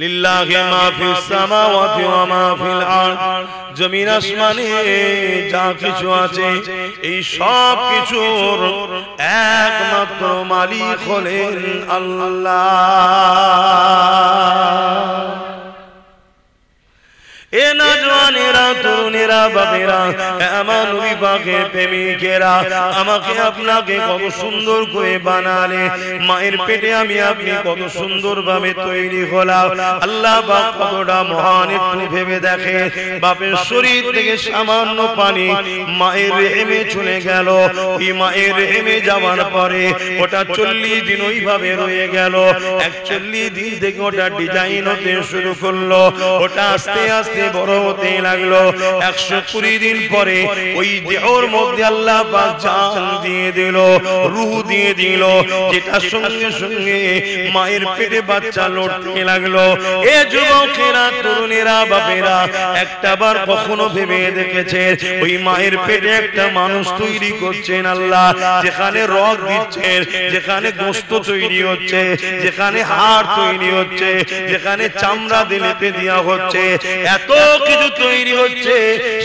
লিল্লাহি মা ফিস সামাওয়াতি ওয়া মা ফিল আরদ, জমিন আসমানে যা কিছু আছে এই সব কিছুর একমাত্র মালিক হলেন আল্লাহ। এ নওজওয়ানেরা, তরুণেরা, বাপেরা, আমার নবী পাকের প্রেমিকেরা, আমাকে আপনাকে কত সুন্দর করে বানালে, মায়ের পেটে আমি আপনি কত সুন্দর ভাবে তৈরি হলাম। আল্লাহ পাক কতটা মহান একটু ভেবে দেখে। বাপের শরীর থেকে সামান্য পানি মায়ের রেহেমে চলে গেল। ওই মায়ের রেহেমে যাওয়ার পরে ওটা 40 দিন ওইভাবে রয়ে গেল। 41 দিন থেকে ওটা ডিজাইন হতে শুরু করলো। ওটা আস্তে আস্তে বড় হতে লাগলো। 120 দিন পরে ওই দেহর মধ্যে আল্লাহ পাক জান দিয়ে দিল, রূহ দিয়ে দিল, যেটা সঙ্গে সঙ্গে মায়ের পেটে বাচ্চা লড়তে লাগলো। এ যুবকেরা, তরুণেরা, বাপেরা, একটাবার কখনো ভেবে দেখেছে ওই মায়ের পেটে একটা মানুষ তৈরি করছেন আল্লাহ, যেখানে রগ দিচ্ছেন, যেখানে গোশত তৈরি হচ্ছে, যেখানে হাড় তৈরি হচ্ছে, যেখানে চামড়া দিলেপে দেওয়া হচ্ছে, এত কিছু তৈরি হচ্ছে,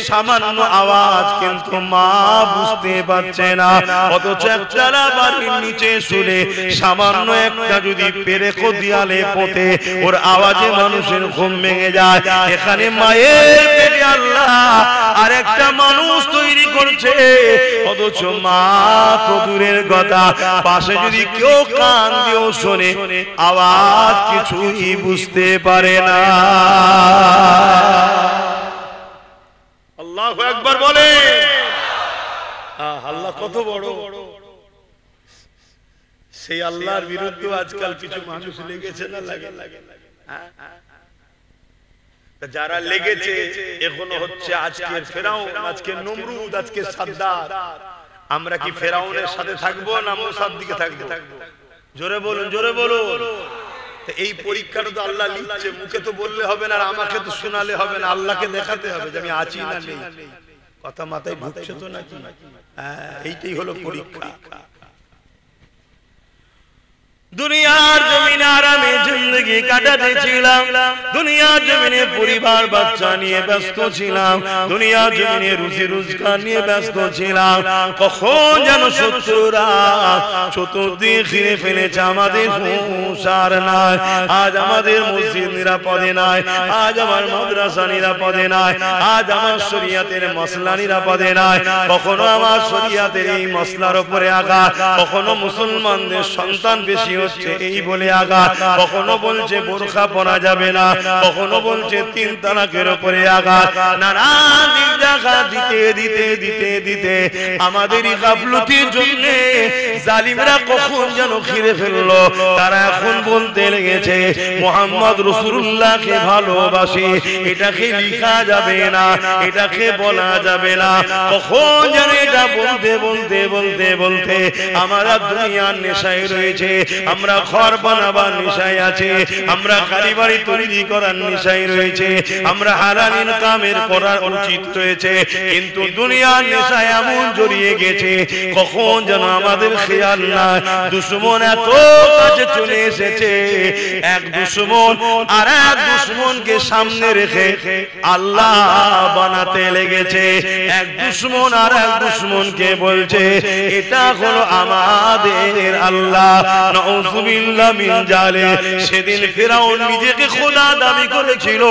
সামান্য আওয়াজ কিন্তু মা বুঝতে পারছে না। অথচ একটানা বাড়ির নিচে শুনে সামান্য একটা যদি পেরেকো দিয়ালে পোতে, ওর আওয়াজে মানুষের ঘুম ভেঙে যায়। এখানে মায়ের পেটে আল্লাহ আর একটা মানুষ তৈরি করছে, অথচ মা তো দূরের কথা, পাশে যদি কেউ কান দিয়েও শোনে আওয়াজ কিছুই বুঝতে পারে না। আল্লাহু আকবার বলে। আল্লাহ কত বড়। সেই আল্লাহর বিরুদ্ধে আজকাল কিছু মানুষ লেগেছে না লাগে? যারা লেগেছে এখনো হচ্ছে আজকের ফেরাউন, আজকের নমরুদ, আজকের সাদ্দাত। আমরা কি ফেরাউনের সাথে থাকবো না মুসার দিকে থাকবো? জোরে বলুন, জোরে বলুন। এই পরীক্ষাটা তো আল্লাহ নিচ্ছে, মুখে তো বললে হবে না, আর আমাকে তো শোনালে হবে না, আল্লাহকে দেখাতে হবে যে আমি আছি না নেই। কথা মাথায় ঢুকছে তো নাকি? এইটাই হলো পরীক্ষা। দুনিয়ার জমিনে আরামে জিন্দেগি কাটাতে ছিলাম, দুনিয়ার জমিনে পরিবার বাচ্চা নিয়ে ব্যস্ত ছিলাম, দুনিয়ার জমিনে রুজি রোজগার নিয়ে ব্যস্ত ছিলাম। কখন যেন শত্রুরা চতুর্দিকে ঘিরে ফেলেছে, আমাদের সংসার নাই। আজ আমাদের মসজিদ নিরাপদে নাই, আজ আমার মাদ্রাসা নিরাপদে নাই, আজ আমার শরিয়াতের মসলা নিরাপদে নাই। কখনো আমার শরিয়াতের এই মসলার উপরে আঘাত, কখনো মুসলমানদের সন্তান বেশি হচ্ছে এই বলে আঘাত, কখনো বলছে বোরখা পরা যাবে না, কখনো বলছে 3 তালাকের উপরে আঘাত। নানান দিক দেখা দিতে দিতে দিতে দিতে আমাদেরই গাফলতির জন্য জালিমরা কখন যেন ঘিরে ফেললো। তারা এখন বলতে লেগেছে মুহাম্মদ রাসূলুল্লাহকে ভালোবাসি, এটাকে লেখা যাবে না, এটাকে বলা যাবে না। কখন যেন এটা বলতে বলতে বলতে বলতে আমরা দুনিয়ার নেশায় রয়েছে, আমরা ঘর বানাবার নেশায় আছে, আমরা গাড়ি বাড়ি তৈরি করার নেশায় রয়েছে, আমরা হালাল ইনকামের করার উচিত রয়েছে, কিন্তু দুনিয়ার নেশায় এমন জড়িয়ে গেছে কখন যেন আমাদের খেয়াল না। দুশমন এত কাছে চলে এসেছে, এক দুশমন আর এক দুশমনকে সামনে রেখে আল্লাহ বানাতে লেগেছে। এক দুশমন আর এক দুশমনকে বলছে এটা হলো আমাদের আল্লাহ। নাউযুবিল্লাহ মিন জালিক। সেদিন ফিরআউন নিজেকে খোদা দাবি করেছিল,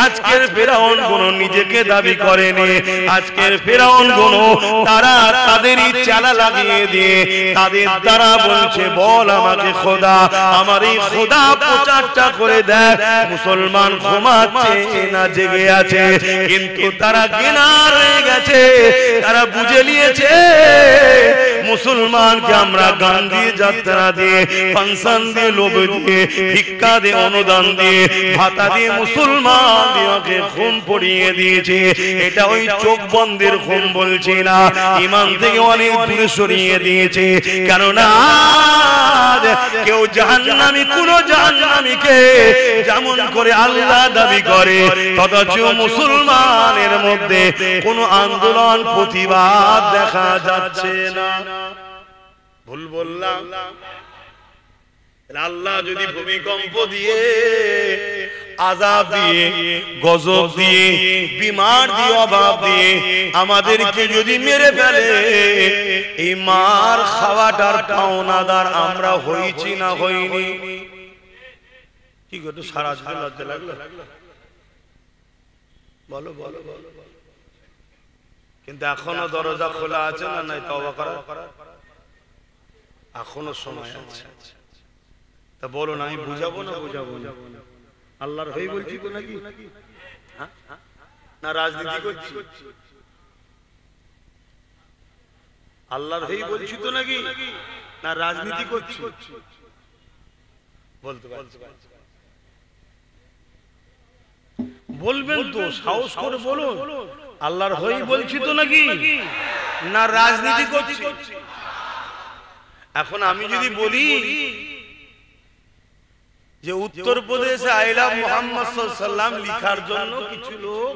আজকের ফিরআউন কোনো নিজেকে দাবি করেনি। আজকের ফিরআউন কোনো তারা তাদেরই চালা লাগিয়ে দিয়ে তাদের দ্বারা বলছে বল আমাকে খোদা, আমার এই খোদা প্রচারটা করে দেয়। মুসলমান ঘুমাচ্ছে না জেগে আছে, কিন্তু তারা গিনার হয়ে গেছে, তারা বুঝে নিয়েছে মুসলমানকে আমরা গান দিয়ে, যাত্রা দিয়ে, ফাংশন দিয়ে, লোভ দিয়ে, ভিক্ষা দিয়ে, অনুদান দিয়ে, ভাতা দিয়ে মুসলমান দিওকে ঘুম পড়িয়ে দিয়েছে। এটা ওই চোখ বন্ধের ঘুম বলছি না, ঈমান থেকে অনেক দূরে সরিয়ে দিয়েছে। কেননা কেউ জাহান্নামী, কোন জাহান্নামীকে যেমন করে আল্লাহ দাবি করে, তথচ মুসলমানের মধ্যে কোন আন্দোলন প্রতিবাদ দেখা যাচ্ছে না। ভুল বললাম? আল্লাহ যদি ভূমিকম্প দিয়ে আযাব দিয়ে, গজব দিয়ে, বিমার দিয়ে, অভাব দিয়ে আমাদেরকে যদি মেরে ফেলে, এই মার খাওয়াটার পাওনাদার আমরা হইছি না হইনি? কি গো, সারা জীবন লজ্জা লাগলো? বলো বলো বলো। কিন্তু এখনো দরজা খোলা আছে না নাই তওবা করার? এখনো সময় আছে। তা বলো না, আমি বুঝাবো না বুঝাবো না? আল্লাহর হই বলছি তো নাকি? না রাজনীতি করছি? আল্লাহর হই বলছি তো নাকি? না রাজনীতি করছি? বলতে পারছি? বলবেন তো, সাহস করে বলুন। আল্লাহর হই বলছি তো নাকি? না রাজনীতি করছি? এখন আমি যদি বলি যে উত্তরপ্রদেশে আই লাভ মুহাম্মদ সাল্লাল্লাহু আলাইহি ওয়াসাল্লাম লিখার জন্য কিছু লোক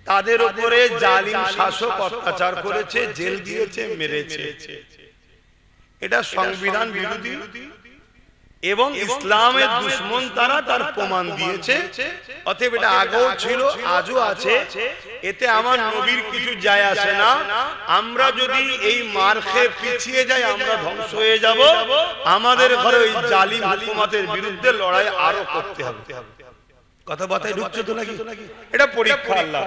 তাদের উপরে জালিম শাসক অত্যাচার করেছে, জেল দিয়েছে, মেরেছে, এটা সংবিধান বিরোধী এবং ইসলামের দুশমন তারা, তার প্রমাণ দিয়েছে। অতএব এটা আগেও ছিল, আজও আছে, এতে আমার নবীর কিছু যায় আসে না। আমরা যদি এই মার খেয়ে পিছিয়ে যাই, আমরা ধ্বংস হয়ে যাব। আমাদের ঘরে ওই জালিম হুকুমতের বিরুদ্ধে লড়াই আরো করতে হবে। কথা বার্তায় ঢুকছে তো নাকি? এটা পরীক্ষা আল্লাহ,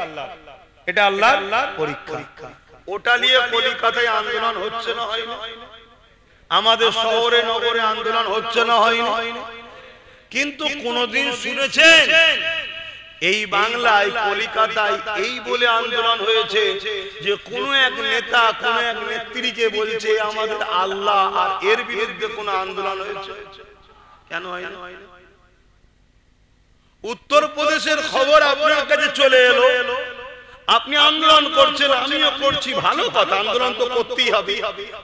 এটা আল্লাহর পরীক্ষা। ওটা নিয়ে কলিকাতায় আন্দোলন হচ্ছে না হয়নি? আমাদের শহরে নগরে আন্দোলন হচ্ছে না হয়নি? কিন্তু কোনদিন শুনেছেন এই বাংলায় কলিকাতায় এই বলে আন্দোলন হয়েছে যে কোন এক নেতা কোন এক নেত্রীকে বলছে আমাদের আল্লাহ, আর এর বিরুদ্ধে কোন আন্দোলন হয়েছে? কেন হয়নি? উত্তরপ্রদেশের খবর আপনার কাছে চলে এলো, আপনি আন্দোলন করছেন, আমিও করছি, ভালো কথা, আন্দোলন তো করতেই হবে।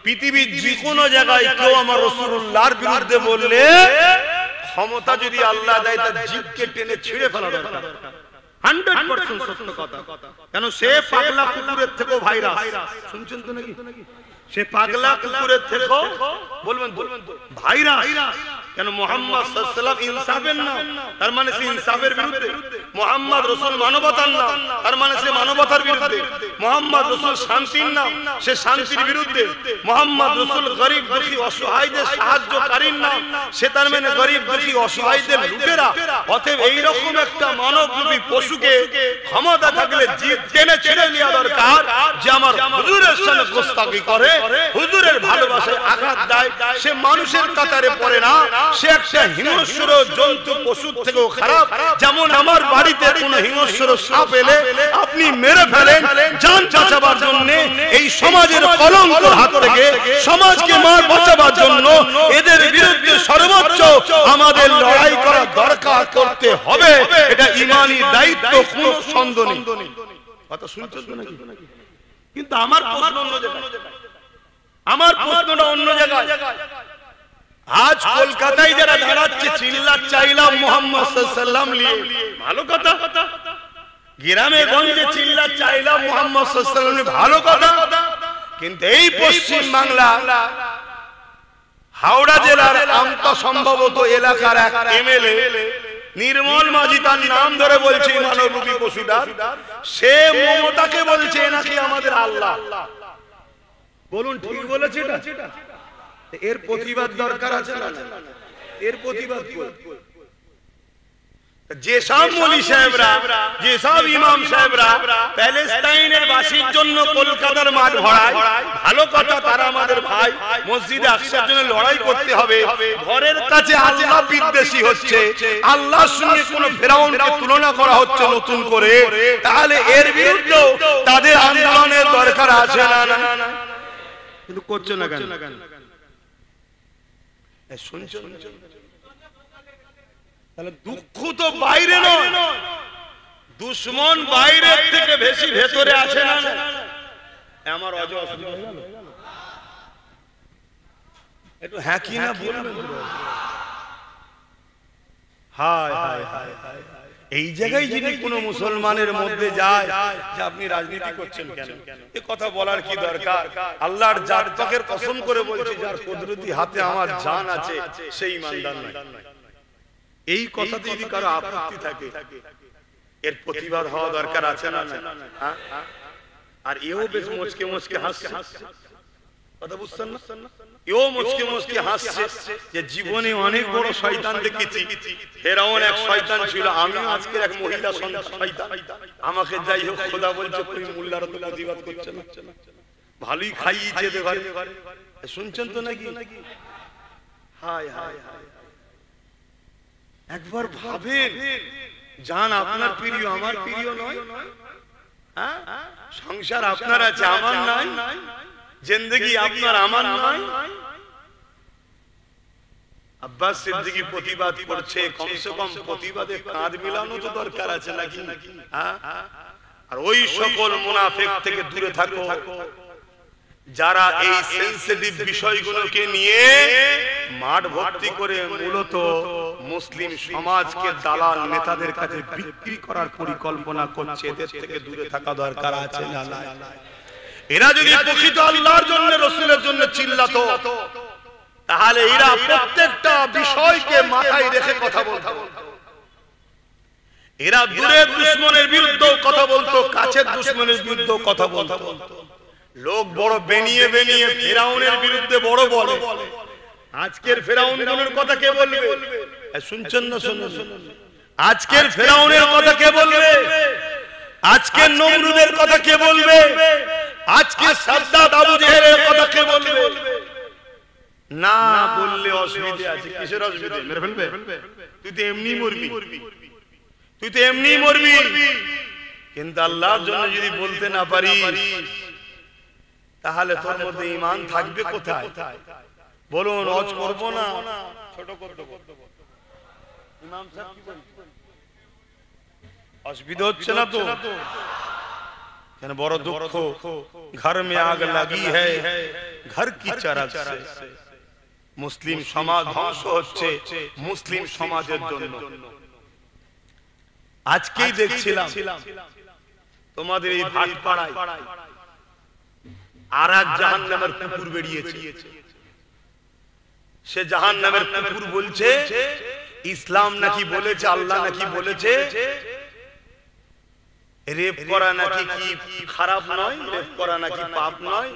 পৃথিবীর যে কোনো জায়গায় কেউ আমার রাসূলুল্লাহর বিরুদ্ধে বললে ক্ষমতা যদি আল্লাহ দেয় তার জিভকে টেনে ছিঁড়ে ফেলা দরকার। 100% সত্য কথা। কেন সে পাগলা কুকুরের থেকেও ভাইরাস, শুনছেন তো নাকি? সে পাগলা কুকুরের থেকেও বলবেন ভাইরাস। কেন? মুহাম্মদ সাল্লাল্লাহু আলাইহি ওয়াসাল্লাম ইনসাফের নাম, তার মানে সে ইনসাফের বিরুদ্ধে। মুহাম্মদ রাসূল মানবতার নাম, তার মানে সে মানবতার বিরুদ্ধে। মুহাম্মদ রাসূল শান্তির নাম, সে শান্তির বিরুদ্ধে। মুহাম্মদ রাসূল গরীব দুঃখী অসহায়দের সাহায্যকারীর নাম, সে তার মানে গরীব দুঃখী অসহায়দের লুটেরা। অতএব এই রকম একটা মানবরূপী পশুকে ক্ষমতা থাকলে জিভ টেনে ছেড়ে নেওয়া দরকার, যে আমার হুজুরের সামনে গোস্তাকি করে, হুজুরের ভালোবাসায় আঘাত দেয়, সে মানুষের কাতারে পড়ে না, সে একটা হিংস্র জন্তু, পশুর থেকেও খারাপ। যেমন আমার বাড়িতে কোন হিংস্র সাপ এলে আপনি মেরে ফেলেন জান বাঁচাবার জন্য, এই সমাজের কলঙ্কের হাত থেকে সমাজকে মার বাঁচাবার জন্য এদের বিরুদ্ধে সর্বোচ্চ আমাদের লড়াই করা দরকার, করতে হবে। এটা ঈমানি দায়িত্ব, কোনো সন্দেহ নেই। কথা শুনছেন তো নাকি? কিন্তু আমার প্রশ্ন অন্য জায়গায়, আমার প্রশ্নটা অন্য জায়গায়। আজ কলকাতায় যারা দাঁড়াচ্ছে চিল্লাম মুহাম্মদ সাল্লাল্লাহু আলাইহি ওয়াসাল্লাম নিয়ে, ভালো কথা। গ্রামে গঞ্জে চিল্লাম মুহাম্মদ সাল্লাল্লাহু আলাইহি ওয়াসাল্লাম নিয়ে, ভালো কথা। কিন্তু এই পশ্চিম বাংলা হাওড়া জেলার আমতা সম্ভবত এলাকার এক এমএলএ নির্মল মাঝি, তার নাম ধরে বলছে মানবরূপী পশুটা, সে মমতাকে বলছে নাকি আমাদের আল্লাহ। বলুন ঠিক বলেছে এটা? এর প্রতিবাদ দরকার আছে না? এর প্রতিবাদ যেসব মৌলী সাহেবরা, যেসব ইমাম সাহেবরা প্যালেস্টাইনের বাসীর জন্য কলকাতার মাঠ ভরায়, ভালো কথা, তারা আমাদের ভাই। মসজিদে আকসার জন্য লড়াই করতে হবে। ঘরের কাছে আল্লাহ বিদ্বেষী হচ্ছে, আল্লাহর সঙ্গে কোন ফেরাউনকে তুলনা করা হচ্ছে নতুন করে, তাহলে এর বিরুদ্ধে তাদের আন্দোলনের দরকার আছে না? কিন্তু করছে না কেন? শুনছো? তাহলে দুঃখ তো বাইরে নয়, দুশমন বাইরের থেকে বেশি ভেতরে আছে না? আমার একটু হ্যাঁ কি না বলবেন? হায় হায় হায় হায়, এই জায়গায় যদি কোন মুসলমানের মধ্যে যায় যে আপনি রাজনীতি করছেন কেন, এ কথা বলার কি দরকার? আল্লাহর জাত পাকের কসম করে বলছি, যার কুদরতি হাতে আমার জান আছে সেই ইমানদার নয়। এই কথাতে যদি কারো আপত্তি থাকে এর প্রতিবাদ হওয়া দরকার আছে না? আর এও বেশ মুচকে মুচকে হাসছে, কথা বুঝছেন না? এও মুচকে মুচকে হাসছে যে জীবনে অনেক বড় শয়তান দেখেছি, ফেরাউন এক শয়তান ছিল, আমি আজকের এক মহিলা শয়তান, আমাকে যাই হোক খোদা বলছে কই মোল্লারা তো প্রতিবাদ করছে না, ভালোই খাইয়েছে দে ভাই, শুনছেন তো নাকি? হায় হায় হায়, একবার ভাবেন, জান আপনার প্রিয় আমার প্রিয় নয়, হ্যাঁ সংসার আপনার আছে আমার নাই, জিন্দেগি আপনার আমার নয়। আব্বাস সিদ্দিকী প্রতিবাদ করছে, কমসে কম প্রতিবাদে কাঁধ মিলানো তো দরকার আছে নাকি? আর ওই সকল মুনাফিক থেকে দূরে থাকো যারা এই সেনসিটিভ বিষয়গুলোকে নিয়ে মাঠ ভর্তি করে মূলত মুসলিম সমাজকে দালাল নেতাদের কাছে বিক্রি করার পরিকল্পনা করছে, এদের থেকে দূরে থাকা দরকার আছে না? এরা যদি প্রকৃত আল্লাহর জন্য রাসূলের জন্য চিল্লাতো তাহলে এরা প্রত্যেকটা বিষয়কে মাথায় রেখে কথা বলতো। এরা দূরের দুশমনের বিরুদ্ধে কথা বলতো, কাছের দুশমনের বিরুদ্ধে কথা বলতো। লোক বড় বেনিয়ে বেনিয়ে ফিরাউনের বিরুদ্ধে বড় বলে, আজকের ফিরাউনের কথা কে বলবে? শুনছেন না? শুনুন, আজকের ফিরাউনের কথা কে বলবে? আজকের নমরুদের কথা কে বলবে? আজকে সাদ্দাত আবু জেহেলের কথা কে বলবে? না বললে অসুবিধা আছে। কিসের অসুবিধা? মেরে ফেলবে? তুই তো এমনি মরবি, তুই তো এমনি মরবি, কিন্তু আল্লাহর জন্য যদি বলতে না পারিস তাহলে তোর মধ্যে ঈমান থাকবে কোথায়? বলুন, হজ করব না, ছোট করতে ইমাম সাহেব কি বলছে? অসুবিধা হচ্ছে না তো? কেন? বড় দুঃখ, ঘর মে আগ লাগি হ্যায় ঘর কি চরক সে। মুসলিম সমাজ ধ্বংস হচ্ছে মুসলিম সমাজের জন্য। আজকেই দেখছিলাম তোমাদের এই ভাটপাড়ায় আর এক জাহান্নামের কুকুর বেরিয়েছে। সে জাহান্নামের কুকুর বলছে ইসলাম নাকি বলেছে, আল্লাহ নাকি বলেছে রেপ করা নাকি কি খারাপ নয়, রেপ করা নাকি পাপ নয়,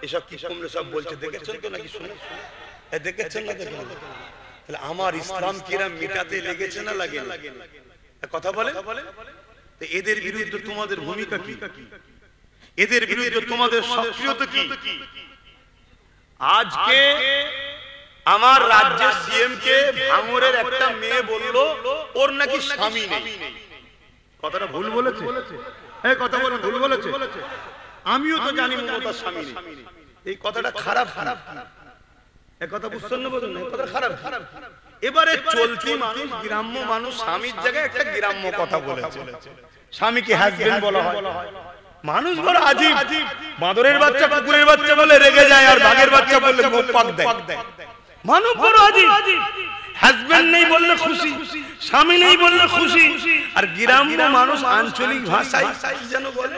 এসব কি কমলে সব বলছে। দেখেছেন তো নাকি? শুনে দেখেছেন না? দেখেন তাহলে আমার ইসলাম কিরা মিটাতে লেগেছে না লাগে কথা বলে? এদের বিরুদ্ধে তোমাদের ভূমিকা কি? এদের বিরুদ্ধে তোমাদের সক্রিয়তা কি? আজকে আমার রাজ্যের সিএম কে ভাঙড়ের একটা মেয়ে বলল ওর নাকি স্বামী নেই। কথাটা ভুল বলেছে? এই কথা বলে ভুল বলেছে? আমিও তো জানি মমতার স্বামী নেই। এই কথাটা খারাপ খারাপ, এই কথা বুঝছেন না? বলুন, এই কথা খারাপ খারাপ। এবারে চলতি মানুষ, গ্রাম্য মানুষ স্বামীর জায়গায় একটা গ্রাম্য কথা বলেছে, স্বামীকে হাজবেন্ড বলা হয়। মানুষ বড় আজীব, বাঁদরের বাচ্চা কুকুরের বাচ্চা বলে রেগে যায়, আর বাঘের বাচ্চা বললে মুখ পাক দেয়। মানুষ বড় আজীব, হাজবেন্ড নেই বললে খুশি, স্বামী নেই বললে খুশি, আর গ্রাম্য মানুষ আঞ্চলিক ভাষায় কি যেন বলে,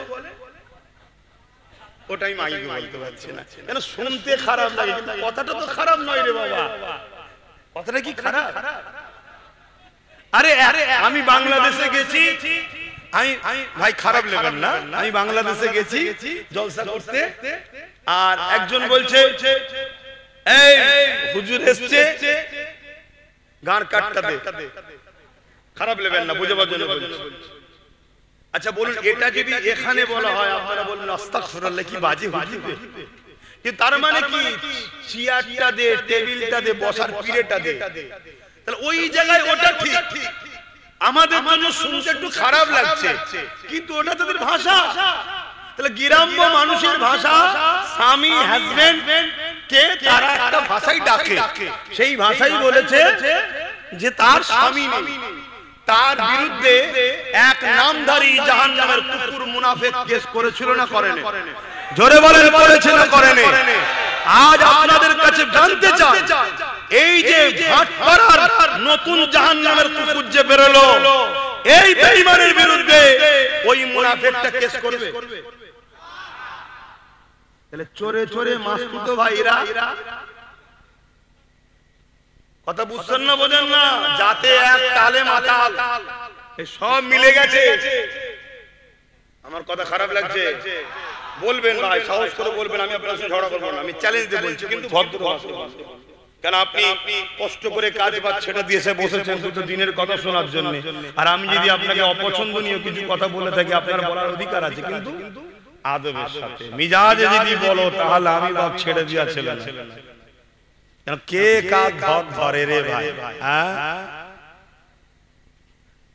ওটাই মাইকে বলতে পারছি না কেন, শুনতে খারাপ লাগে, কিন্তু কথাটা তো খারাপ নয় রে বাবা। কথাটা কি খারাপ? আরে আমি বাংলাদেশে গেছি, আমি ভাই খারাপ নেবেন না, আমি বাংলাদেশে গেছি জলসা করতে, আর একজন বলছে এই হুজুর এসছে গান কাটটা দে, খারাপ নেবেন না, বুঝাবার জন্য বলছি। আচ্ছা বলুন, এটা যদি এখানে বলা হয় আপনারা বলুন আস্তাগফিরুল্লাহ, কি বাজে হুজুর। কিন্তু তার মানে কি চেয়ারটা দে, টেবিলটা দে, বসার পিড়েটা দে, তাহলে ওই জায়গায় ওটা ঠিক। আমাদের জন্য শুনতে একটু খারাপ লাগছে, কিন্তু ওটা তাদের ভাষা। তাহলে গ্রাম্য মানুষের ভাষা, স্বামী হাজবেন্ড কে তারা একটা ভাষাই ডাকে, সেই ভাষাই বলেছে যে তার স্বামী নেই। তার বিরুদ্ধে এক নামধারী জাহান্নামের কুকুর মুনাফিক কেস করেছিল না করেনি? জোরে বলেন, করেছে না করেনি? আজ আপনাদের কাছে জানতে চাই, এই যে ভাটপাড়ার নতুন জাহান্নামের কুকুর যে বেরোলো, এই বেঈমানের বিরুদ্ধে ওই মুনাফিকটা কেস করবে? তাহলে চোরে চোরে মাসতুতো ভাইরা কথা বুঝছেন না বোঝেন না? যাতে এক তালে মাতাল এই সব মিলে গেছে। আমার কথা খারাপ লাগছে বলবেন ভাই, সাহস করে বলবেন, আমি আপনার সাথে ঝগড়া করবো না, আমি চ্যালেঞ্জ দিয়ে বলছি, কিন্তু ভদ্র ভাষায়। কেন আপনি কষ্ট করে কাজ বাজ ছেড়ে দিয়েছে বসেছেন শুধু দিনের কথা শোনার জন্য, আর আমি যদি আপনাকে অপছন্দনীয় কিছু কথা বলে থাকি আপনার বলার অধিকার আছে, কিন্তু আদবের সাথে মিজাজে যদি বলো তাহলে আমি বাপ ছেড়ে দিয়া ছেলে না। কেন কে কাজ ধরে রে ভাই?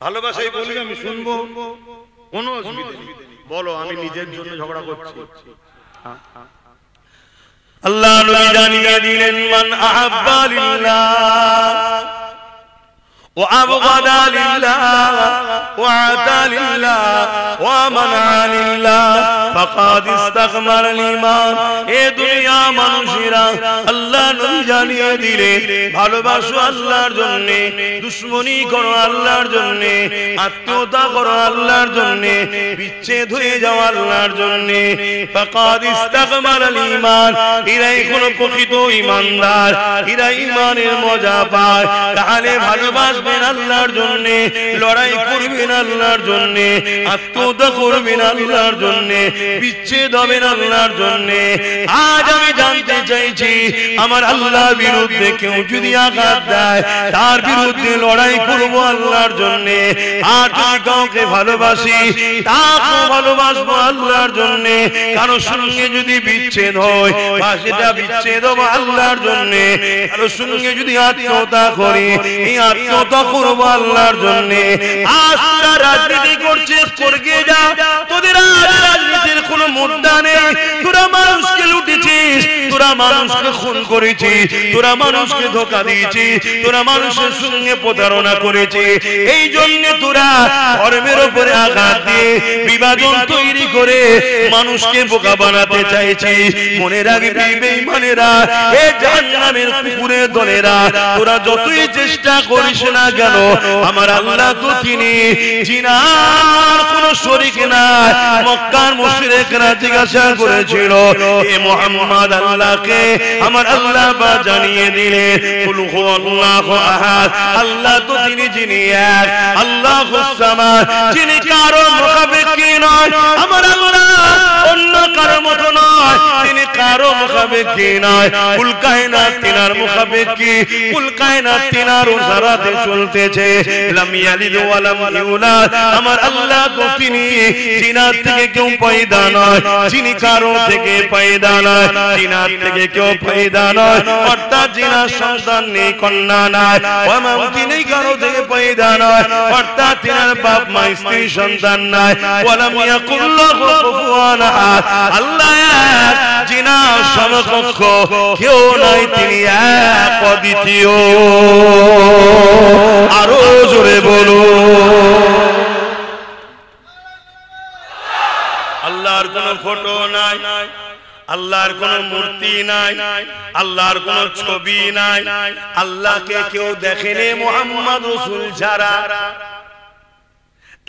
ভালোবাসাই বলি আমি শুনবো, কোনো অসুবিধা নেই, বলো আমি নিজের জন্য ঝগড়া করছি। আল্লাহ নবী জানিয়ে দিলেন মান আহাব্বা লিল্লাহ ওয়া আবগাদা লিল্লাহ ওয়া আতা লিল্লাহ ওয়া মানা লিল্লাহ ফাকাদ ইস্তাকমাল ঈমান। এ দুনিয়া মানুষেরা আল্লাহ নবী জানিয়ে দিলেন ভালোবাসো আল্লাহর জন্য, দুশমনি করো আল্লাহর জন্য, আত্মীয়তা করো আল্লাহর জন্য, বিচ্ছেদ হয়ে যাও আল্লাহর জন্য। ফাকাদ ইস্তাকমাল ঈমান, এরাই কোন প্রকৃত ঈমানদার, এরা ঈমানের মজা পায়। তাহলে ভালোবাসবেন আল্লাহর জন্য, লড়াই করবেন আল্লাহর জন্য, আত্মীয়তা করবেন আল্লাহর জন্য, বিচ্ছেদ হবেন আল্লাহর জন্য। আজ আমি জানতে চাইছি আমার আল্লাহর বিরুদ্ধে কেউ যদি আঘাত দেয় তার বিরুদ্ধে লড়াই করবো আল্লাহর জন্য। আর যদি কাউকে ভালোবাসি তাকে ভালোবাসবো আল্লাহর জন্য। কারো সঙ্গে যদি বিচ্ছেদ হয় বা সেটা বিচ্ছেদ হবো আল্লাহর জন্য। কারো সঙ্গে যদি আত্মীয়তা করি এই আত্মীয়তা করবো আল্লাহর জন্য। আজ তোরা রাজনীতি করছিস করগে যা, তোদের রাজনীতির কোনো মুদ্রা নেই। তোরা মানুষকে লুটেছিস, তোরা মানুষকে খুন করেছিস, তোরা মানুষকে ধোঁকা দিয়েছিস, তোরা মানুষের সঙ্গে প্রতারণা করেছিস। এই জন্য তোরা ধর্মের উপরে আঘাত দিয়ে বিভাজন তৈরি করে মানুষকে বোকা বানাতে চাইছিস। মনে রাখবি বেঈমানেরা, এ জাহান্নামের কুকুরের দলেরা, তোরা যতই চেষ্টা করিস না কেন আমার আল্লাহ তো তিনি জিনার কোন শরীক নাই। মক্কার মুশরিকরা জিজ্ঞাসা করেছিল এ মুহাম্মদ আল্লাহকে, আমার আল্লাহ বা জানিয়ে দিলেন কুল হুয়াল্লাহু আহাদ, আল্লাহ তো তিনি যিনি এক, আল্লাহুস সামাদ, যিনি কারো মুখাপেক্ষী নয়। আমার আল্লাহ অন্য কারো মতো নয়, তিনি কারো মুখাপেক্ষী নয়। কুল কায়নাত তিনার মুখাপেক্ষী, কুল কায়নাত তিনার উসারাতে চলতেছে। লাম ইয়ালিদ ওয়া লাম ইউলাদ, আমার আল্লাহ তো তিনি জিনার থেকে কেউ পয়দা নয়, যিনি কারো থেকে পয়দা নয়, জিনার থেকে কেউ পয়দা নয়, অর্থাৎ জিনার সন্তান নেই, কন্যা নাই, ওয়া তিনি কারো থেকে পয়দা নয়, অর্থাৎ তিনার বাপ মা স্ত্রী সন্তান নাই। ওয়া লাম ইয়াকুল লাহু কুফুয়ান আহাদ, আল্লাহ এক, জিনার সমকক্ষ কেউ নাই, তিনি এক অদ্বিতীয়। আরো জোরে বলো আল্লাহর কোন ফটো নাই, আল্লাহর কোন মূর্তি নাই, আল্লাহর কোন ছবি নাই, আল্লাহকে কেউ দেখেনি মুহাম্মদ রাসূল ছাড়া।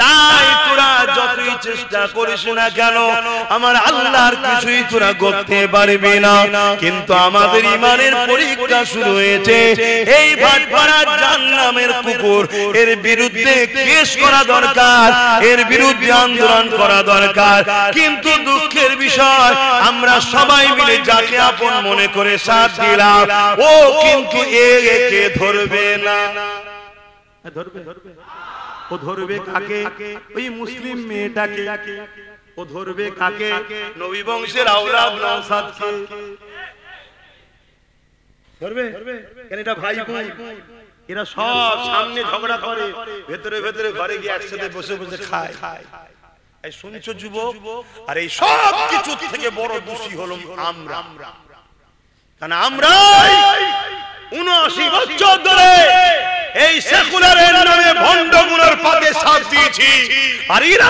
তাই তোরা যতই চেষ্টা করিস না কেন আমার আল্লাহর কিছুই তোরা করতে পারবি না। কিন্তু আমাদের ঈমানের পরীক্ষা শুরু হয়েছে। এই ভাটপাড়া জাহান্নামের কুকুর, এর বিরুদ্ধে কেস করা দরকার, এর বিরুদ্ধে আন্দোলন করা দরকার। কিন্তু দুঃখের বিষয় আমরা সবাই মিলে যাকে আপন মনে করে সাথ দিলাম, ও কিন্তু একে ধরবে না। ধরবে ও ধরবে কাকে? ওই মুসলিম মেয়েটাকে। ও ধরবে কাকে? নবী বংশের আওলাদ নওশাদকে ধরবে। কেন এটা ভাই বোন, এরা সব সামনে ঝগড়া করে, ভেতরে ভেতরে ঘরে গিয়ে একসাথে বসে বসে খায়। এই শুনছো যুবক? আর এই সব কিছু থেকে বড় দোষী হলো আমরা। কারণ আমরা 79 বছর ধরে এই সেকুলারের নামে ভণ্ডগুলোর পাতে সাথ দিয়েছি। আর এরা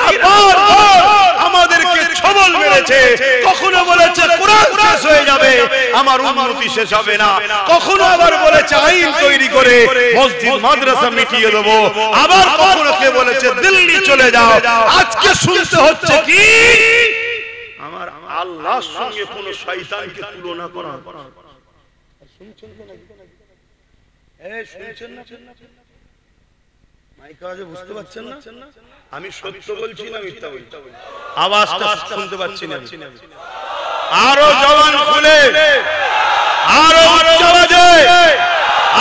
আমাদেরকে ছবল মেরেছে। কখনো বলেছে কোরআন শেষ হয়ে যাবে, আমার উন্নতি শেষ হবে না। কখনো আবার বলেছে আইন তৈরি করে মসজিদ মাদ্রাসা মিটিয়ে দেবো। আবার কখনো কে বলেছে দিল্লি চলে যাও। আজকে শুনতে হচ্ছে কি আমার আল্লাহর সঙ্গে কোন শয়তানকে তুলনা করা। শুনছেন না? মাইক আওয়াজে বুঝতে পারছেন না? আমি সত্য বলছি না মিথ্যা বলছি? আওয়াজটা শুনতে পাচ্ছি না। আরো জবান খুলে, আরো উচ্চ আওয়াজে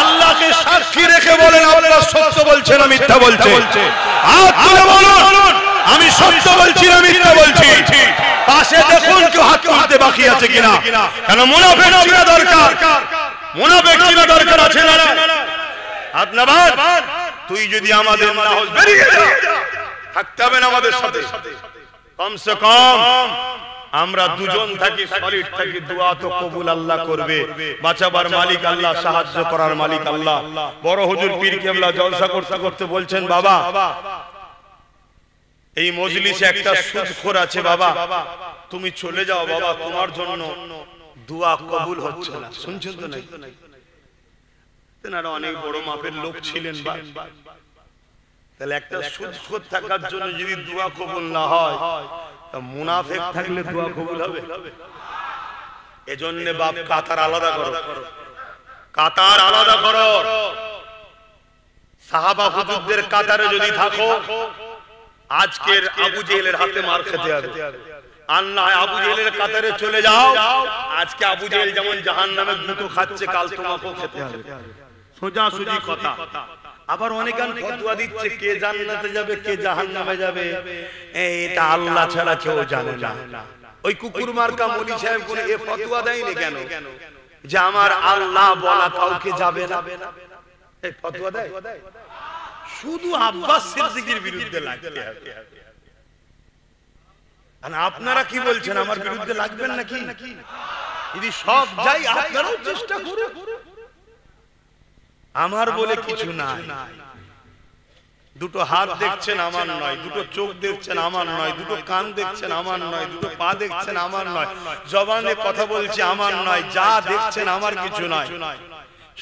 আল্লাহকে সাক্ষী রেখে বলেন আপনারা সত্য বলছেন না মিথ্যা বলছেন? হাত তুলে বলুন আমি সত্য বলছি না মিথ্যা বলছি। পাশে দেখুন কেউ হাত তুলতে বাকি আছে কিনা। কেন মুনাফিক চিনা দরকার, মুনাফিক চিনা দরকার আছে না? হাত নামান। তুই যদি আমাদের না হোস বেরিয়ে যা, থাকতে হবে না আমাদের সাথে। কমসে কম আমরা দুজন থাকি, সলিড থাকি, দোয়া তো কবুল আল্লাহ করবে। বাঁচাবার মালিক আল্লাহ, সাহায্য করার মালিক আল্লাহ। বড় হুজুর পীর কেবলা জলসা করতে করতে বলছেন, বাবা এই মজলিসে একটা সুদখোর আছে বাবা, তুমি চলে যাও বাবা, তোমার জন্য দোয়া কবুল হচ্ছে না। শুনছেন তো নাকি? তেনারা অনেক বড় মাপের লোক ছিলেন। তাহলে একটা সুদখোর থাকার জন্য যদি দোয়া কবুল না হয়, মুনাফিক থাকলে দোয়া কবুল হবে? এজন্য বাপ কাতার আলাদা করো, কাতার আলাদা করো। সাহাবা হুজুরদের কাতারে যদি থাকো, আজকের আবু জেহেলের হাতে মার খেতে হবে। আর না আবু জেহেলের কাতারে চলে যাও, আজকে আবু জেহেল যেমন জাহান্নামে গুঁতো খাচ্ছে, কাল তোমাকেও খেতে হবে। সোজা সুজি কথা। আবার অনেকান ফতোয়া দিচ্ছে কে জান্নাতে যাবে কে জাহান্নামে যাবে, এটা আল্লাহ ছাড়া কেউ জানে না। ওই কুকুর মার্কা মুনি সাহেব কোন এ ফতোয়া দেয়নি কেন যে আমার আল্লাহ বলা কাউকে যাবে না? এই ফতোয়া দেয় শুধু আব্বাস সিদ্দিকীর বিরুদ্ধে লাগতে হবে। আর আপনারা কি বলছেন, আমার বিরুদ্ধে লাগবেন নাকি? যদি সব যাই আপনারাও চেষ্টা করুন। আমার বলে কিছু নাই। দুটো হাত দেখছেন আমার নয়, দুটো চোখ দেখছেন আমার নয়, দুটো কান দেখছেন আমার নয়, দুটো পা দেখছেন আমার নয়, জবানে কথা বলছি আমার নয়, যা দেখছেন আমার কিছু নয়,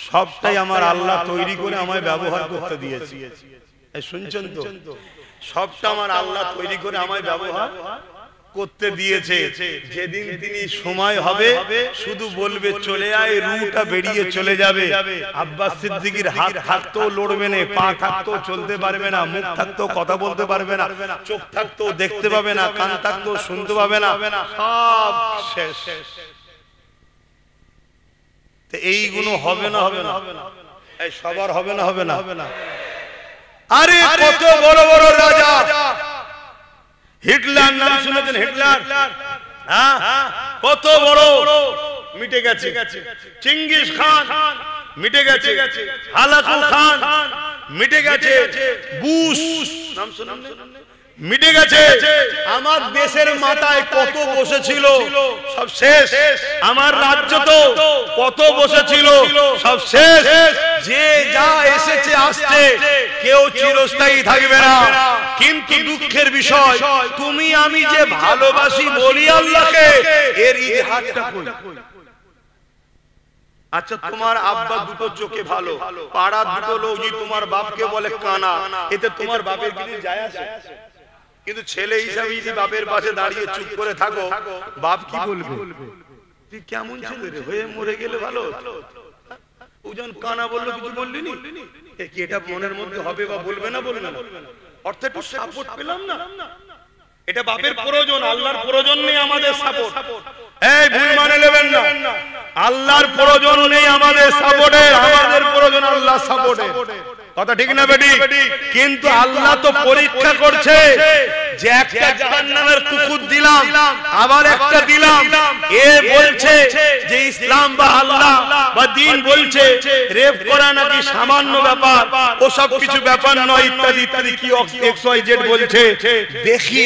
সবটাই আমার আল্লাহ তৈরি করে আমায় ব্যবহার করতে দিয়েছে। শুনছেন তো? সবটা আমার আল্লাহ তৈরি করে আমায় ব্যবহার করতে দিয়েছে। যেদিন তিনি সময় হবে শুধু বলবে চলে আয়, রুটা বেরিয়ে চলে যাবে। আব্বাস সিদ্দিকীর হাত থাকতেও লড়বে না, পা থাকতেও চলতে পারবে না, মুখ থাকতেও কথা বলতে পারবে না, চোখ থাকতেও দেখতে পাবে না, কান থাকতেও শুনতে পাবে না, সব শেষ। তো এইগুলো হবে না? হবে না? এই সবার হবে না? হবে না? আরে কত বড় বড় রাজা, হিটলার নাম শুনেছেন? হিটলার কত বড়, মিটে গেছে। চিঙ্গিস খান মিটে গেছে, হালাকু খান মিটে গেছে, বুশ নাম শুনেন মিটে গেছে। আমার দেশের মাথায় কত বসেছিল, সব শেষ। আমার রাজ্য তো কত বসেছিল, সব শেষ। যে যা এসেছে আসছে, কেউ চিরস্থায়ী থাকবে না। কিন্তু দুঃখের বিষয়, তুমি আমি যে ভালোবাসি বলি আল্লাহকে, এর ইতিহাসটা কই? আচ্ছা তোমার আব্বা দুটো চোখে ভালো, পাড়া দুটো লোক যদি তোমার বাপকে বলে কানা, এতে তোমার বাপের কিছু যায় আসে? কিন্তু ছেলে হিসাবে যদি বাপের পাশে দাঁড়িয়ে চুপ করে থাকো, বাপ কি বলবে? তুই কেমন ছেলে রে, হয়ে মরে গেলে ভালো। ওজন কানা বললো, কিছু বললি নি, কি এটা মনের মধ্যে হবে বা বলবে না? বলবে না। অর্থাৎ একটু সাপোর্ট পেলাম না। এটা বাপের প্রয়োজন, আল্লাহর প্রয়োজন নেই আমাদের সাপোর্ট। এই ভুল মানে নেবেন না, আল্লাহর প্রয়োজন নেই আমাদের সাপোর্টের, আমাদের প্রয়োজন আল্লাহর সাপোর্টের। কথা ঠিক না বেটি? কিন্তু আল্লাহ তো পরীক্ষা করছে যে একটা জাহান্নামের কুকুর দিলাম, আবার একটা দিলাম। এ বলছে যে ইসলাম বা আল্লাহ বা দ্বীন বলছে রেপ করা নাকি সামান্য ব্যাপার, ও সব কিছু ব্যাপার নয়, ইত্যাদি ইত্যাদি কি XYZ বলছে। দেখি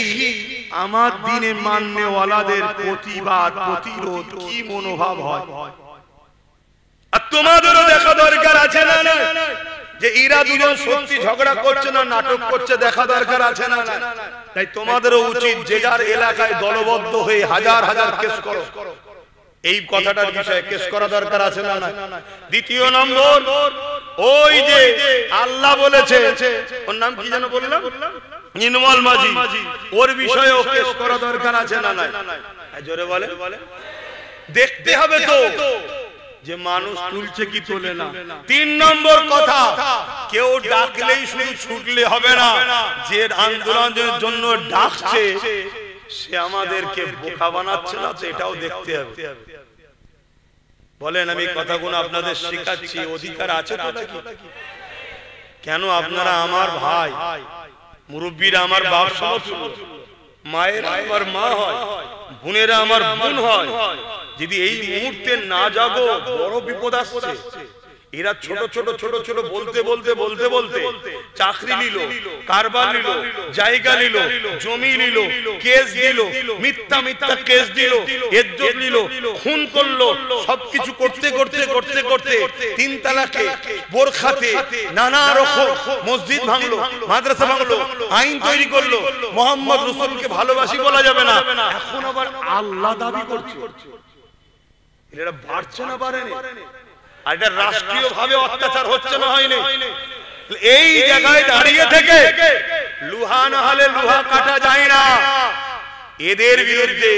আমার দ্বীনে মাননেওয়ালাদের প্রতিবাদ প্রতিরোধ কি মনোভাব হয়। আর তোমাদেরও দেখা দরকার আছে না যে এরা দুজন সত্যি ঝগড়া করছে না নাটক করছে, দেখা দরকার আছে না? তাই তোমাদেরও উচিত যে যার এলাকায় দলবদ্ধ হয়ে হাজার হাজার কেস করো। এই কথাটার বিষয়ে কেস করা দরকার আছে না? দ্বিতীয় নম্বর, ওই যে আল্লাহ বলেছে, ওর নাম কি যেন বললাম, ইনওয়াল মাঝি, ওর বিষয়েও কেস করা দরকার আছে না? জোরে বলে। দেখতে হবে তো যে মানুষ তুলছে কি তোলে না। 3 নম্বর কথা, কেউ ডাকলেই শুধু ছুটলে হবে না, যে আন্দোলনের জন্য ডাকছে সে আমাদেরকে বোকা বানাচ্ছে না, তো এটাও দেখতে হবে। বলেন, আমি কথাগুলো আপনাদের শেখাচ্ছি, অধিকার আছে তো নাকি? কেন আপনারা আমার ভাই, মুরব্বীরা আমার বাপ সমতুল্য, মায়েরা আমার মা হয়, বোনেরা আমার বোন হয়। যদি এই মুহূর্তে না জাগো, বড় বিপদ আসছে। এরা ছোট ছোট ছোট ছোট বলতে বলতে বলতে বলতে চাকরি নিল, কারবার নিল, জায়গা নিল, জমি নিল, কেস দিল, মিথ্যা মিথ্যা কেস দিল, ইজ্জত নিল, খুন করলো, সবকিছু করতে করতে করতে করতে 3 তালাকে, বোরখাতে, নানা রকম মসজিদ ভাঙলো, মাদ্রাসা ভাঙলো, আইন তৈরি করলো, মোহাম্মদ রাসূলকে ভালোবাসি বলা যাবে না, এখন আবার আল্লাহ দাবি করছে। এরা বাড়ছে না বাড়েনি? আর এটা রাষ্ট্রীয় ভাবে অত্যাচার হচ্ছে না হয়নি? এই জায়গায় দাঁড়িয়ে থেকে লোহা না হলে লোহা কাটা যায় না। এদের বিরুদ্ধে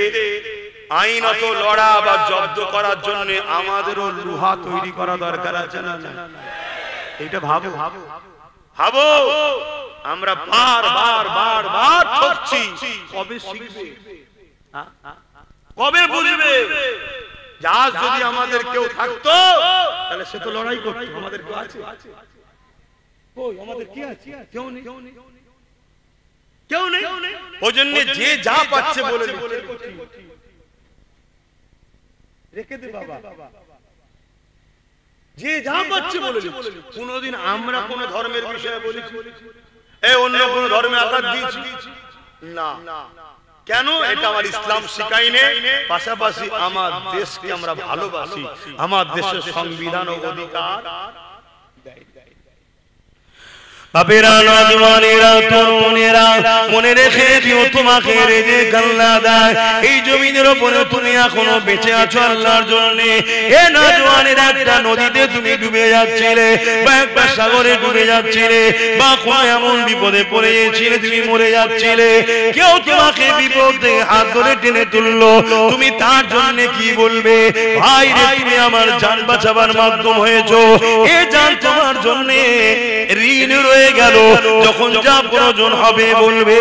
আইনত লড়া বা জব্দ করার জন্য আমাদেরও লোহা তৈরি করা দরকার আছে না? এটা ভাবো ভাবো। আমরা বার ঠকছি, কবে শিখবে, কবে বুঝবে? আজ যদি আমাদের কেউ থাকতো তাহলে সে তো লড়াই করতো। আমাদের কেউ আছে? কই আমাদের কি আছে? কেউ নেই, কেউ নেই। ওজন্য যে যা পাচ্ছে বলে রেখে দে বাবা, যে যা পাচ্ছে বলে। কোনদিন আমরা কোন ধর্মের বিষয়ে বলেছি, এই অন্য কোন ধর্মে আঘাত দিয়েছি? না। কেন? এটা আমার ইসলাম শিখায়নি। পাশাপাশি আমার দেশকে আমরা ভালোবাসি, আমার দেশের সংবিধান ও অধিকার দেয়। বাপেরা, নওজওয়ানেরা, তরুণেরা, মনে রেখে দিও, তোমাকে রিজিক আল্লাহ দেয়। এই জমিনের উপরে তুমি এখনো বেঁচে আছো আল্লাহর জন্য। এ নওজওয়ানেরা, একটা নদীতে তুমি ডুবে যাচ্ছিলে, বা একটা সাগরে ডুবে যাচ্ছিলে, বা কোনো এমন বিপদে পড়ে গিয়েছিলে তুমি মরে যাচ্ছিলে, কেউ তোমাকে বিপদ থেকে হাত ধরে টেনে তুললো, তুমি তার জন্য কি বলবে? ভাই রে, তুমি আমার জান বাঁচাবার মাধ্যম হয়েছো, এ জান তোমার জন্য ঋণ রয়ে গেল। যখন যা প্রয়োজন হবে বলবে।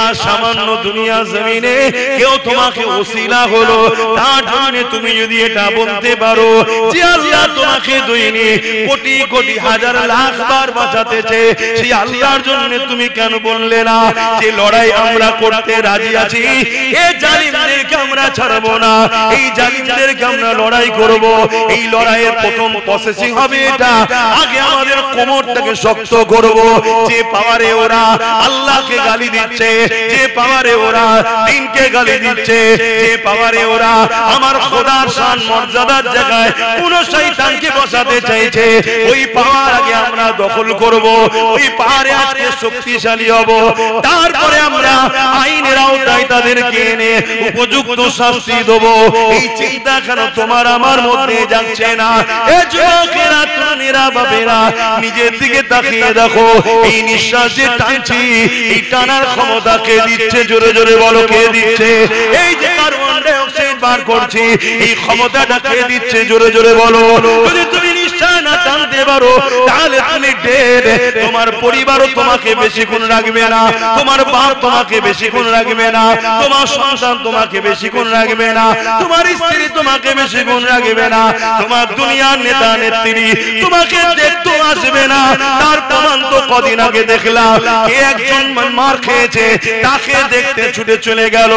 আর সামান্য দুনিয়া জমিনে কেউ তোমাকে ওসিলা হলো, তার জন্য তুমি যদি এটা বলতে পারো যে আল্লাহ তোমাকে দৈনিক কোটি কোটি হাজার লাখ বার বাঁচাতেছে, সেই আল্লাহর জন্য তুমি কেন বললে না যে লড়াই আমরা করতে রাজি আছি, এই জালিমদেরকে আমরা ছাড়বো না, এই জালিমদেরকে আমরা লড়াই করব। এই লড়াইয়ের প্রথম প্রসেসিং হবে এটা, আগে আমাদের কোমরটাকে শক্ত করব। যে পাওয়ারে ওরা আল্লাহকে গালি দিচ্ছে, যে পাওয়ারে ওরা দিনকে গালি দিচ্ছে, যে পাওয়ারে ওরা আমার খোদার শান মর্যাদার জায়গায় কোন শয়তানকে বসাতে চাইছে, ওই পাওয়ার আগে আমরা দখল করব, ওই পাওয়ারে আজকে শক্তিশালী হব। তারপরে আমরা আইনের আওতায় তাদেরকে এনে উপযুক্ত শাস্তি দেব। এই চিন্তা কেন তোমার আমার মধ্যে যাচ্ছে না? এ যুবকেরা, তরুণেরা, বাবেরা, নিজের দিকে তাকিয়ে দেখো। এই নিঃশ্বাস যে টানছি, এই টানার ক্ষমতা কে দিচ্ছে? জোরে জোরে বলো, কে দিচ্ছে? এই যে কার্বন ডাই অক্সাইড বার করছি, এই ক্ষমতাটা কে দিচ্ছে? জোরে জোরে বলো। যদি তুমি নিঃশ্বাস না টানতে পারো তাহলে তুমি ডেড। তোমার পরিবারও তোমাকে বেশিক্ষণ রাখবে না, তোমার বাপ তোমাকে বেশিক্ষণ রাখবে না, তোমার সন্তান তোমাকে বেশিক্ষণ রাখবে না, তোমার স্ত্রী তোমাকে বেশিক্ষণ রাখবে না, তোমার দুনিয়ার নেতা নেত্রী তোমাকে দেখতে আসবে না। তার প্রমাণ তো কদিন আগে দেখলাম, কে একজন মার খেয়েছে তাকে দেখতে ছুটে চলে গেল,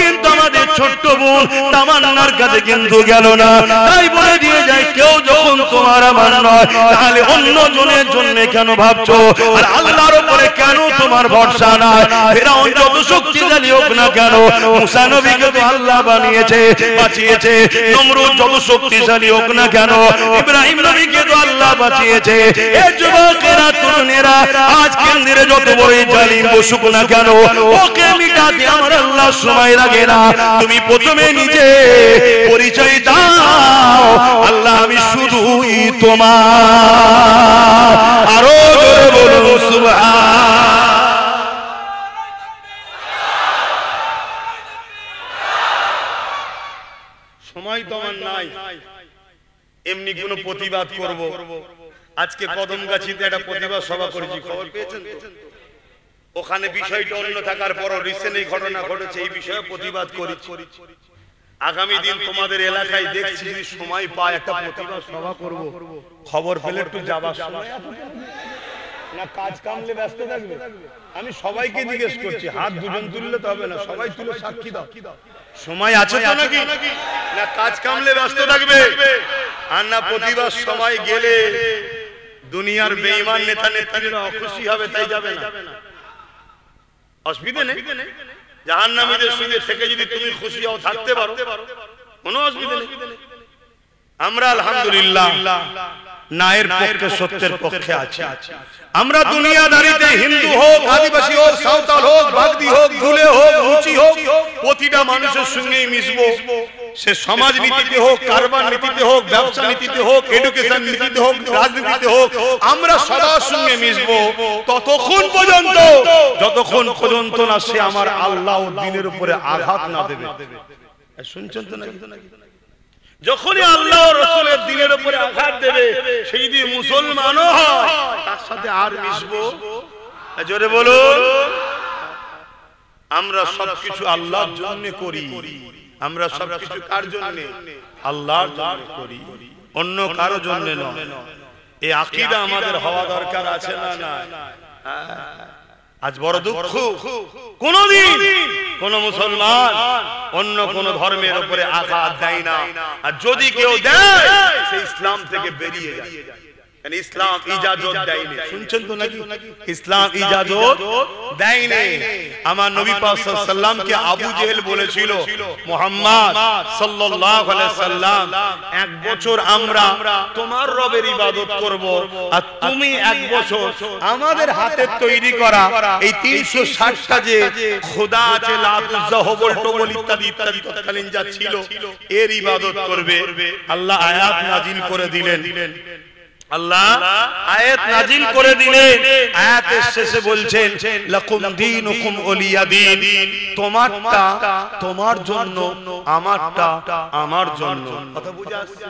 কিন্তু আমাদের ছোট্ট বোন তামান্নার কাছে কিন্তু গেল না। তাই বলে দিয়ে যায়, কেউ যখন তোমার আমার নয় তাহলে অন্য জনের জন্য কেন ভাবছো? আর আল্লাহর উপরে কেন তোমার ভরসা নাই? ফিরআউন যত শক্তিশালী হোক না কেন, মুসা নবীকে তো আল্লাহ বানিয়েছে, বাঁচিয়েছে। নমরুদ যত শক্তিশালী হোক না কেন, ইব্রাহিম নবীকে তো আল্লাহ বাঁচিয়েছে। এই যুবকেরা, তরুণেরা, আজ কেন্দ্রে যত বড় জালিম বসুক না কেন, ওকে মিটাতে আমার আল্লাহ সময় লাগে না। তুমি প্রথমে নিজে পরিচয় দাও, আল্লাহ আমি শুধুই তোমার। আরো জোরে বলুন সুবহান। সময় তো আমার নাই, এমনি কোনো প্রতিবাদ করব। আজকে কদমগাছিতে একটা প্রতিবাদ সভা করেছি, খবর পেয়েছেন তো? ওখানে বিষয়টা অন্য থাকার পরও রিসেন্ট এই ঘটনা ঘটেছে, এই বিষয়ে প্রতিবাদ করি। আগামী দিন তোমাদের এলাকায় দেখছি যদি সময় পায় একটা প্রতিবাদ সভা করব। খবর পেলে একটু যাবার সময় না কাজ কামলে ব্যস্ত থাকবে? আমি সবাইকে জিজ্ঞেস করছি, হাত দুজন তুললে তো হবে না, সবাই তুলে সাক্ষী দাও। সময় আছে তো নাকি? না কাজ কামলে ব্যস্ত থাকবে, আর না প্রতিবাদ সময় গেলে দুনিয়ার বেঈমান নেতা নেত্রীরা অখুশি হবে তাই যাবে না? অসুবিধা নেই, জাহান্নামীদের সঙ্গে থেকে যদি তুমি খুশি হও থাকতে পারো, কোনো অসুবিধা নেই। আমরা আলহামদুলিল্লাহ ন্যায়ের পক্ষে সত্যের পক্ষে আছি। আমরা দুনিয়াদারিতে হিন্দু হোক, আদিবাসী হোক, সাঁওতাল হোক, বাগদি হোক, ধুলে হোক, রুচি হোক, প্রতিটা মানুষের সঙ্গেই মিশবো। সে সমাজ নীতিতে হোক, কারবার নীতিতে হোক, ব্যবসা নীতিতে হোক, এডুকেশন নীতিতে হোক, রাজনীতিতে হোক, আমরা সবার সঙ্গে মিশবো ততক্ষণ পর্যন্ত যতক্ষণ পর্যন্ত না সে আমার আল্লাহ ও দ্বীনের উপরে আঘাত না দেবে। শুনছেন তো নাকি? যখনই আল্লাহ ও রাসূলের দ্বীনের উপরে আঘাত দেবে, সে যদি মুসলমানও হয় তার সাথে আর মিশবো? জোরে বলুন। আমরা সবকিছু আল্লাহর জন্য করি। আমরা সবকিছু কার জন্য? আল্লাহর জন্য করি, অন্য কারো জন্য নয়। এই আকীদা আমাদের হওয়া দরকার আছে না? না। আজ বড় দুঃখ, কোনদিন কোন মুসলমান অন্য কোন ধর্মের উপরে আঘাত দেয় না, আর যদি কেউ দেয় সে ইসলাম থেকে বেরিয়ে যায়। ইসলাম ইজাজত দেয়নি। শুনছেন তো নাকি? ইসলাম ইজাজত দেয়নি। আমার নবী পাক সাল্লাল্লাহু আলাইহি সাল্লামকে আবু জেহেল বলেছিল, মুহাম্মদ সাল্লাল্লাহু আলাইহি সাল্লাম, এক বছর আমরা তোমার রবের ইবাদত করব, আর তুমি এক বছর আমাদের হাতে তৈরি করা এই 360টা যে খোদা আছে, লাত, উজ্জা, হবল, টবল ইত্যাদি ইত্যাদি তৎকালীন যা ছিল, এর ইবাদত করবে। আল্লাহ আয়াত নাজিল করে দিলেন। আল্লাহ আয়াত নাজিল করে দিলেন। আয়াতের শেষে বলছেন, লাকুম দীনুকুম ওলিয়া দীন, তোমারটা তোমার জন্য, আমারটা আমার জন্য। কথা বুঝা আসছে?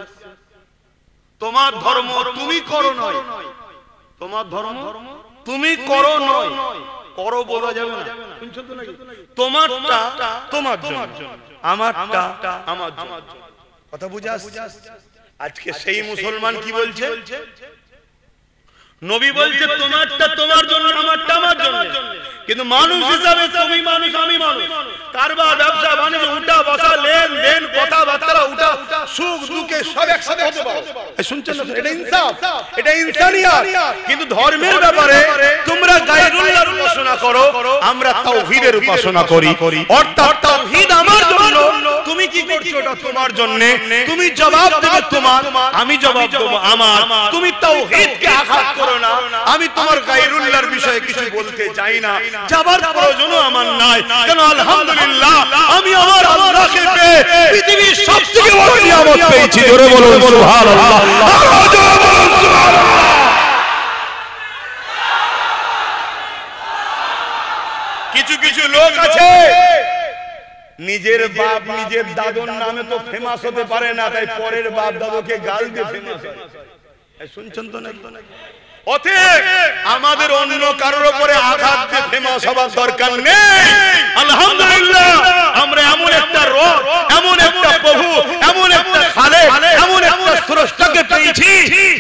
তোমার ধর্ম তুমি করো নয়, তোমার ধর্ম তুমি করো নয়, করো বলা যাবে না। শুনছেন তো নাকি? তোমারটা তোমার জন্য, আমারটা আমার জন্য। কথা বুঝা আসছে? আজকে সেই মুসলমান কি বলছে? নবী বলছে তোমারটা তোমার জন্য, আমারটা আমার জন্য। কিন্তু মানুষ হিসাবে তুমি মানুষ, আমি মানুষ। কারবার, ব্যবসা বাণিজ্য, উঠা বসা, লেনদেন, কথাবার্তা, উঠা সুখ দুঃখে সব একসাথে হতে পারে। শুনছেন না? এটা ইনসাফ, এটা ইনসানিয়াত। কিন্তু ধর্মের ব্যাপারে তোমরা গায়রুল্লাহর উপাসনা করো, আমরা তাওহীদের উপাসনা করি। অর্থাৎ তাওহীদ আমার জন্য, তুমি কি করছো ওটা তোমার জন্য। তুমি জবাব দেবে তোমার, আমি জবাব দেব আমার। তুমি তাওহীদকে আঘাত করো না। আমি তোমার গায়রুল্লাহর বিষয়ে কিছু বলতে চাই না, যাবার প্রয়োজনও আমার নাই। কেন? আলহামদুলিল্লাহ আমি আমার আল্লাহকে পেয়ে পৃথিবীর সবথেকে বড় নিয়ামত পেয়েছি। জোরে বলুন সুবহানাল্লাহ, আরো জোরে বলুন সুবহানাল্লাহ। কিছু কিছু লোক আছে নিজের বাপ নিজের দাদুর নামে তো ফেমাস হতে পারে না, তাই পরের বাপ দাদুকে গাল দিয়ে ফেমাস হয়। শুনছেন তো নাকি? অতএব আমাদের অন্য কারোর উপরে আঘাত দিয়ে ফেমাস হবার দরকার নেই। আলহামদুলিল্লাহ আমরা এমন একটা রব, এমন একটা প্রভু, এমন একটা খালেক, এমন একটা স্রষ্টাকে পেয়েছি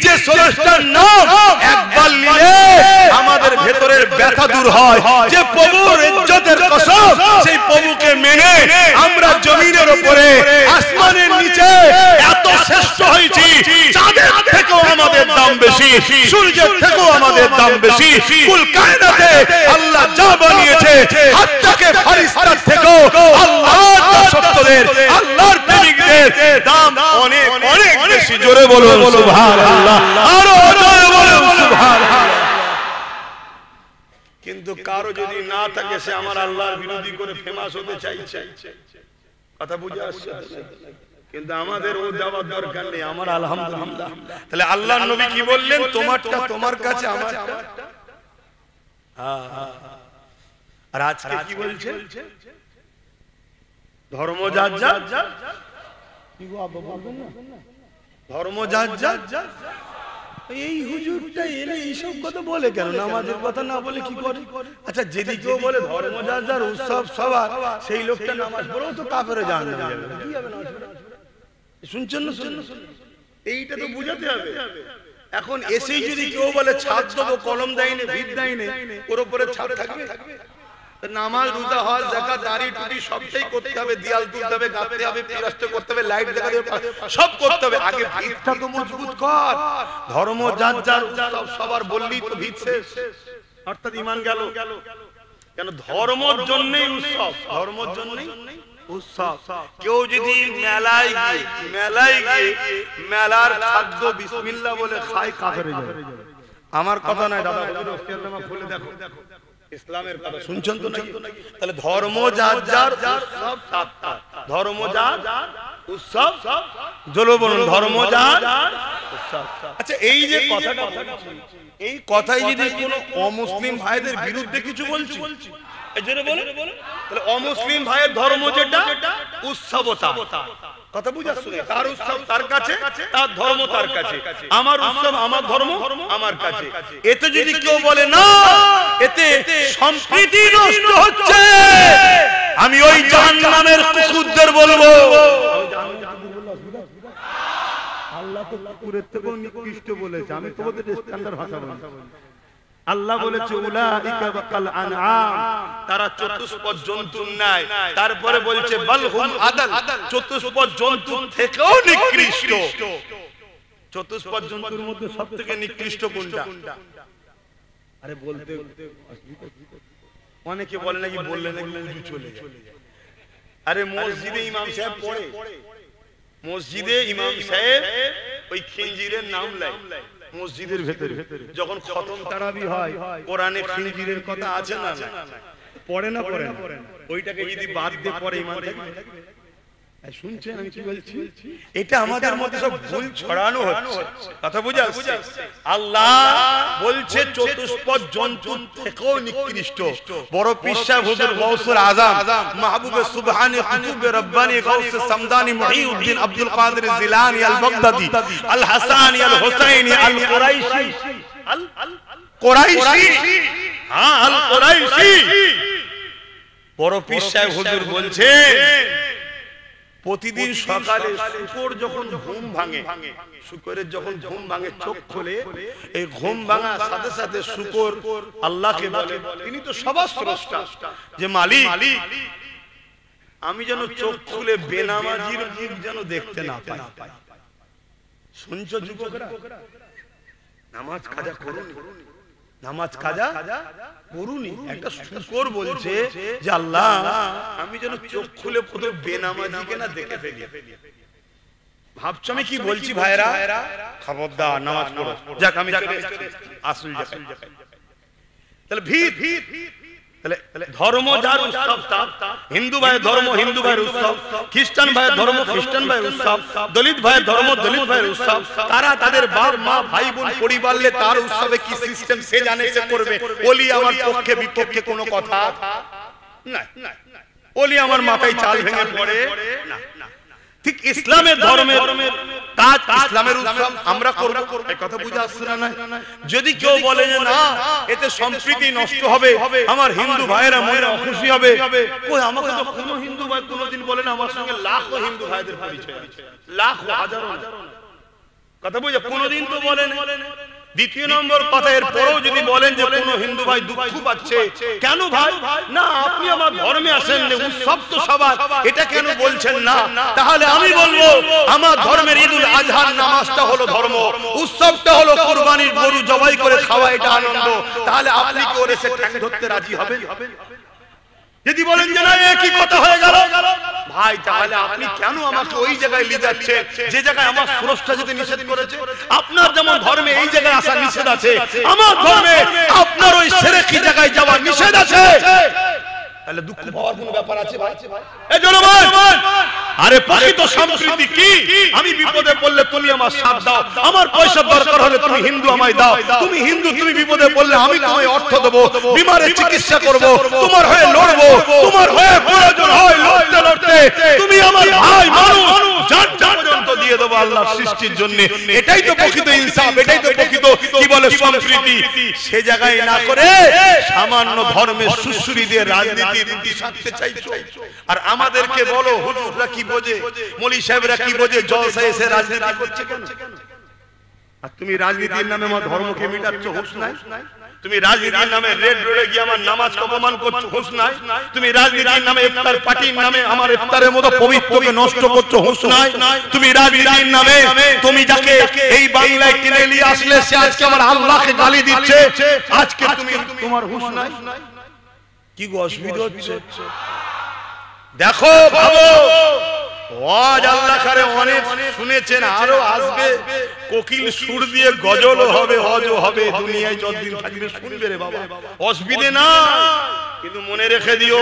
যে স্রষ্টার নাম একবার নিলে আমাদের ভেতরের ব্যথা দূর হয়। যে প্রভুর ইজ্জতের কসম, সেই প্রভুকে মেনে আমরা জমিনের উপরে, আসমানের নিচে এত শ্রেষ্ঠ হয়েছি, চাঁদের থেকেও আমাদের দাম বেশি, সূর্যের থেকেও আমাদের দাম বেশি। কুল কায়নাতে আল্লাহ যা বানিয়েছে, হাত্তাকে ফেরেশতার থেকেও আল্লাহর দাসত্বদের, আল্লাহর প্রেমিকদের দাম অনেক অনেক বেশি। জোরে বলুন সুবহানাল্লাহ, আরো জোরে বলুন সুবহানাল্লাহ। কিন্তু কারো যদি না থাকে, সে আমার আল্লাহর বিরোধী করে ফেমাস হতে চাইছে। কথা বুঝে আসছে? কিন্তু আমাদের ও যাওয়ার দরকার নেই। আমার আলহামদুলিল্লাহ। তাহলে আল্লাহর নবী কি বললেন? তোমারটা তোমার কাছে, আমারটা। আর আজকে কি বলছে? ধর্ম যার যার। কি গো আব্বা বলবেন না? ধর্ম যার যার। এই হুজুরটা এলে এইসব কথা বলে কেন? নামাজের কথা না বলে কি করে? আচ্ছা যদি কেউ বলে ধর্ম যার যার, উৎসব সবার, সেই লোকটা নামাজ পড়েও তো কাফেরে জাহান্নামে যাবে। কি হবে না? শুনছেন না? এইটা তো বুঝাতে হবে। এখন এসেই যদি কেউ বলে ছাদ দেবো, কলম দেয়নি, ভিত দেয়নি, ওর উপরে ছাদ থাকবে? নামাজ, রোজা, হজ, যাকাত, দাড়ি, টুপি সবটাই করতে হবে, দেয়াল তুলতে হবে, গাঁথতে হবে, পিরাস্তে করতে হবে, লাইট দেখাতে হবে, সব করতে হবে। আগে ভিতটা তো মজবুত কর। ধর্ম যার যার, উৎসব সবার বললি তো ভিত শেষ, অর্থাৎ ঈমান গেল। কেন? ধর্মের জন্যই উৎসব, ধর্মের জন্যই উৎসব। কেউ যদি মেলায় গিয়ে মেলার খাদ্য বিসমিল্লাহ বলে খায়, কাফের হয়ে যাবে। আমার কথা নয় দাদা, খুলে দেখো ইসলামের কথা। শুনছেন তো নাকি? তাহলে ধর্ম যার যার, উৎসব সাতটা। ধর্ম যার উৎসব, জোরে বলুন ধর্ম যার উৎসব। আচ্ছা এই যে কথাটা, এই কথাই যদি কোনো অমুসলিম ভাইদের বিরুদ্ধে কিছু বলছি, তাহলে অমুসলিম ভাইয়ের ধর্ম যেটা উৎসবতা, কথা বুঝাচ্ছ? তার উৎসব তার কাছে, তার ধর্ম তার কাছে, আমার উৎসব আমার ধর্ম আমার কাছে। এতে যদি কেউ বলে না এতে সম্প্রীতি নষ্ট হচ্ছে, আমি ওই জাহান্নামের কুকুরদের বলবো, আল্লাহ তো কুকুরের থেকেও নিকৃষ্ট বলেছে। আমি তোমাদের স্ট্যান্ডার্ড ভাষা বলছি। আল্লাহ বলেছে উলাইকা কাল আনআম, তারা চতুষ্পদ জন্তুর ন্যায়। তারপরে বলছে বাল হুম আদাল, চতুষ্পদ জন্তুর থেকেও নিকৃষ্ট। চতুষ্পদ জন্তুর মধ্যে সবথেকে নিকৃষ্ট কোনটা? আরে বলতে অনেকে বলে নাকি, বললে নাকি উজু চলে যায়। আরে মসজিদে ইমাম সাহেব পড়ে, মসজিদে ইমাম সাহেব ওই খিঞ্জিরের নাম লাই মসজিদের ভেতরে, যখন খতম তারাবি হয় কোরআনে খিঞ্জিরের কথা আছে না? পড়ে না? পড়ে না? ওইটাকে যদি বাদ দিয়ে পড়ে ইমান থাকবে? শুনছেন আমি কি বলছি? এটা আমাদের মধ্যে সব ভুল ছড়ানো হচ্ছে, কথা বুঝা? আল্লাহ বলছে চতুষ্পদ জন্তুর থেকেও নিকৃষ্ট। বড় পীর সাহেব হুজুর গাউসুল আজম মাহবুবে সুবহানি কুতুবে রব্বানি গাউসে সামদানি মুহিউদ্দিন আব্দুল কাদের জিলানী আল বাগদাদি আল হাসানি আল হুসাইনি আল কুরাইশি, আল কুরাইশি, হ্যাঁ আল কুরাইশি। বড় পীর সাহেব হুজুর বলছে প্রতিদিন সকালে শুকর যখন ঘুম ভাঙে, শুকরের যখন ঘুম ভাঙে, চোখ খোলে, এই ঘুম ভাঙার সাথে সাথে শুকর আল্লাহকে বলে, তিনি তো সবার স্রষ্টা, যে মালিক আমি যেন চোখ খুলে বেনামাজির মুখ যেন দেখতে না পাই। শুনছো যুবকরা? নামাজ কাজা করুন, নামাজ কাজা করুনি। একটা শুকর বলছে যে আল্লাহ আমি যেন চোখ খুলে পুরো বেনামাজিকে না দেখে ফেলি। ভাবছো আমি কি বলছি ভাইরা? খবরদার নামাজ পড়ো। যাক আমি আসল জায়গায়। তাহলে ভিত, তাহলে ধর্ম যার উৎসব তার, হিন্দু ভাইয়ের ধর্ম হিন্দু ভাইয়ের উৎসব, খ্রিস্টান ভাইয়ের ধর্ম খ্রিস্টান ভাইয়ের উৎসব, দলিত ভাইয়ের ধর্ম দলিত ভাইয়ের উৎসব। তারা তাদের বাপ মা ভাই বোন পরিবারলে তার উৎসবে কি সিস্টেম সে জানে, সে করবে। ওলি আমার পক্ষে বিপক্ষে কোনো কথা না, ওলি আমার মাথায় চাল ভেঙে পড়ে না। ঠিক ইসলামের ধর্মের কাজ, ইসলামের উৎসব আমরা করব, এই কথা বুঝে আসছে না? যদি কেউ বলে যে না এতে সম্প্রীতি নষ্ট হবে, আমার হিন্দু ভাইয়েরা মনে অখুশি হবে, কই আমাকে তো কোনো হিন্দু ভাই কোনোদিন বলে না। আমার সঙ্গে লাখো হিন্দু ভাইদের পরিচয় আছে, লাখো হাজারো, কথা বুঝে কোনোদিন তো বলেন। দ্বিতীয় নম্বর কথা, এর পরেও যদি বলেন যে কোন হিন্দু ভাই দুঃখ পাচ্ছে, কেন ভাই? না আপনি আমার ধর্মে আসেন, উৎসব তো সবার, এটা কেন বলছেন না? তাহলে আমি বলবো আমার ধর্মের ঈদুল আজহার নামাজটা হলো ধর্ম, উৎসবটা হলো কুরবানির গরু জবাই করে খাওয়া, এটা আনন্দ। তাহলে আপনি কি ওর এসে ঠ্যাং ধরতে রাজি হবেন? যদি বলেন যে না একই কথা হয়ে গেল, ভাই তাহলে আপনি কেন আমাকে ওই জায়গায় নিয়ে যাচ্ছেন যে জায়গায় আমার স্রষ্টা যেতে নিষেধ করেছে? আপনার যেমন ধর্মে এই জায়গায় আসা নিষেধ আছে, আমার ধর্মে আপনার ওই শিরকি জায়গায় যাওয়া নিষেধ আছে। তাহলে দুঃখ পাওয়ার কোনো ব্যাপার আছে ভাই? এই জন্য ভাই আরে প্রকৃত সম্প্রীতি কি? আমি বিপদে পড়লে তুমি আমার সাথ দাও, আমার পয়সা দরকার হলে তুমি হিন্দু আমায় দাও, তুমি হিন্দু, তুমি বিপদে পড়লে আমি তোমায় অর্থ দেব, বিমারের চিকিৎসা করব, তোমার হয়ে লড়বো, তোমার হয়ে প্রয়োজন হয় লড়তে লড়তে তুমি আমার ভাই মানুষ জান পর্যন্ত দিয়ে দেবো আল্লাহর সৃষ্টির জন্য। এটাই তো প্রকৃত ইনসাফ, এটাই তো প্রকৃত কি বলে সম্প্রীতি। সে জায়গায় না করে সামান্য ধর্মের সুসুরি দিয়ে রাজনীতি রুটি সাধতে চাইছো। আর আমাদেরকে বলো হুজুররা কি বোঝে, মৌলী সাহেবরা কি বোঝে, জলসায় এসে রাজনীতি করছে কেন? আর তুমি রাজনীতির নামে আমার ধর্মকে মিটাচ্ছ, হুঁশ নাই? তুমি রাজনীতির নামে রেড রোডে গিয়ে আমার নামাজকে অপমান করছো, হুঁশ নাই? তুমি রাজনীতির নামে ইফতার পার্টির নামে আমার ইফতারের মতো পবিত্রকে নষ্ট করছো, হুঁশ নাই? তুমি রাজনীতির নামে তুমি যাকে এই বাংলায় টেনে নিয়ে আসলে সে আজকে আমার আল্লাহকে গালি দিচ্ছে, আজকে তুমি তোমার হুঁশ নাই? কি গো অসুবিধা হচ্ছে? দেখো ভাবো, ওয়াজ আল্লাহ করে অনেক শুনেছেন, আরো আসবে, কোকিল সুর দিয়ে গজলও হবে, হজও হবে, দুনিয়ায় যতদিন থাকবে শুনবে রে বাবা, অসুবিধে না। কিন্তু মনে রেখে দিও,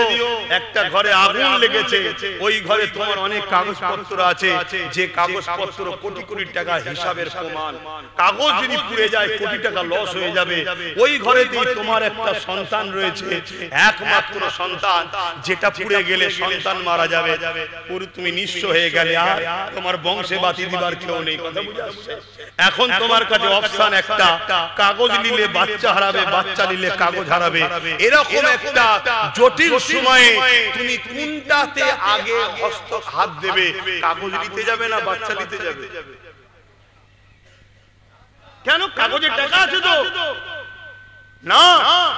একটা ঘরে আগুন লেগেছে, ওই ঘরে তোমার অনেক কাগজপত্র আছে, যে কাগজপত্র কোটি কোটি টাকা হিসাবের প্রমাণ। কাগজ যদি পুড়ে যায় কোটি টাকা লস হয়ে যাবে। ওই ঘরেতেই তোমার একটা সন্তান রয়েছে, একমাত্র সন্তান, যেটা পুড়ে গেলে সন্তান মারা যাবে, পুরো তুমি নিঃস্ব হয়ে গেলে, আর তোমার বংশে বাতি দিবার কেউ নেই। কথা বুঝে আসছে? এখন তোমার কাছে অপশন একটা, কাগজ নিলে বাচ্চা হারাবে, বাচ্চা নিলে কাগজ হারাবে। এরকম একটা জটিল সময়ে তুমি কোনটাতে আগে হাত দেবে? কাগজ নিতে যাবে না বাচ্চা নিতে যাবে? কেন? কাগজে টাকা আছে তো না,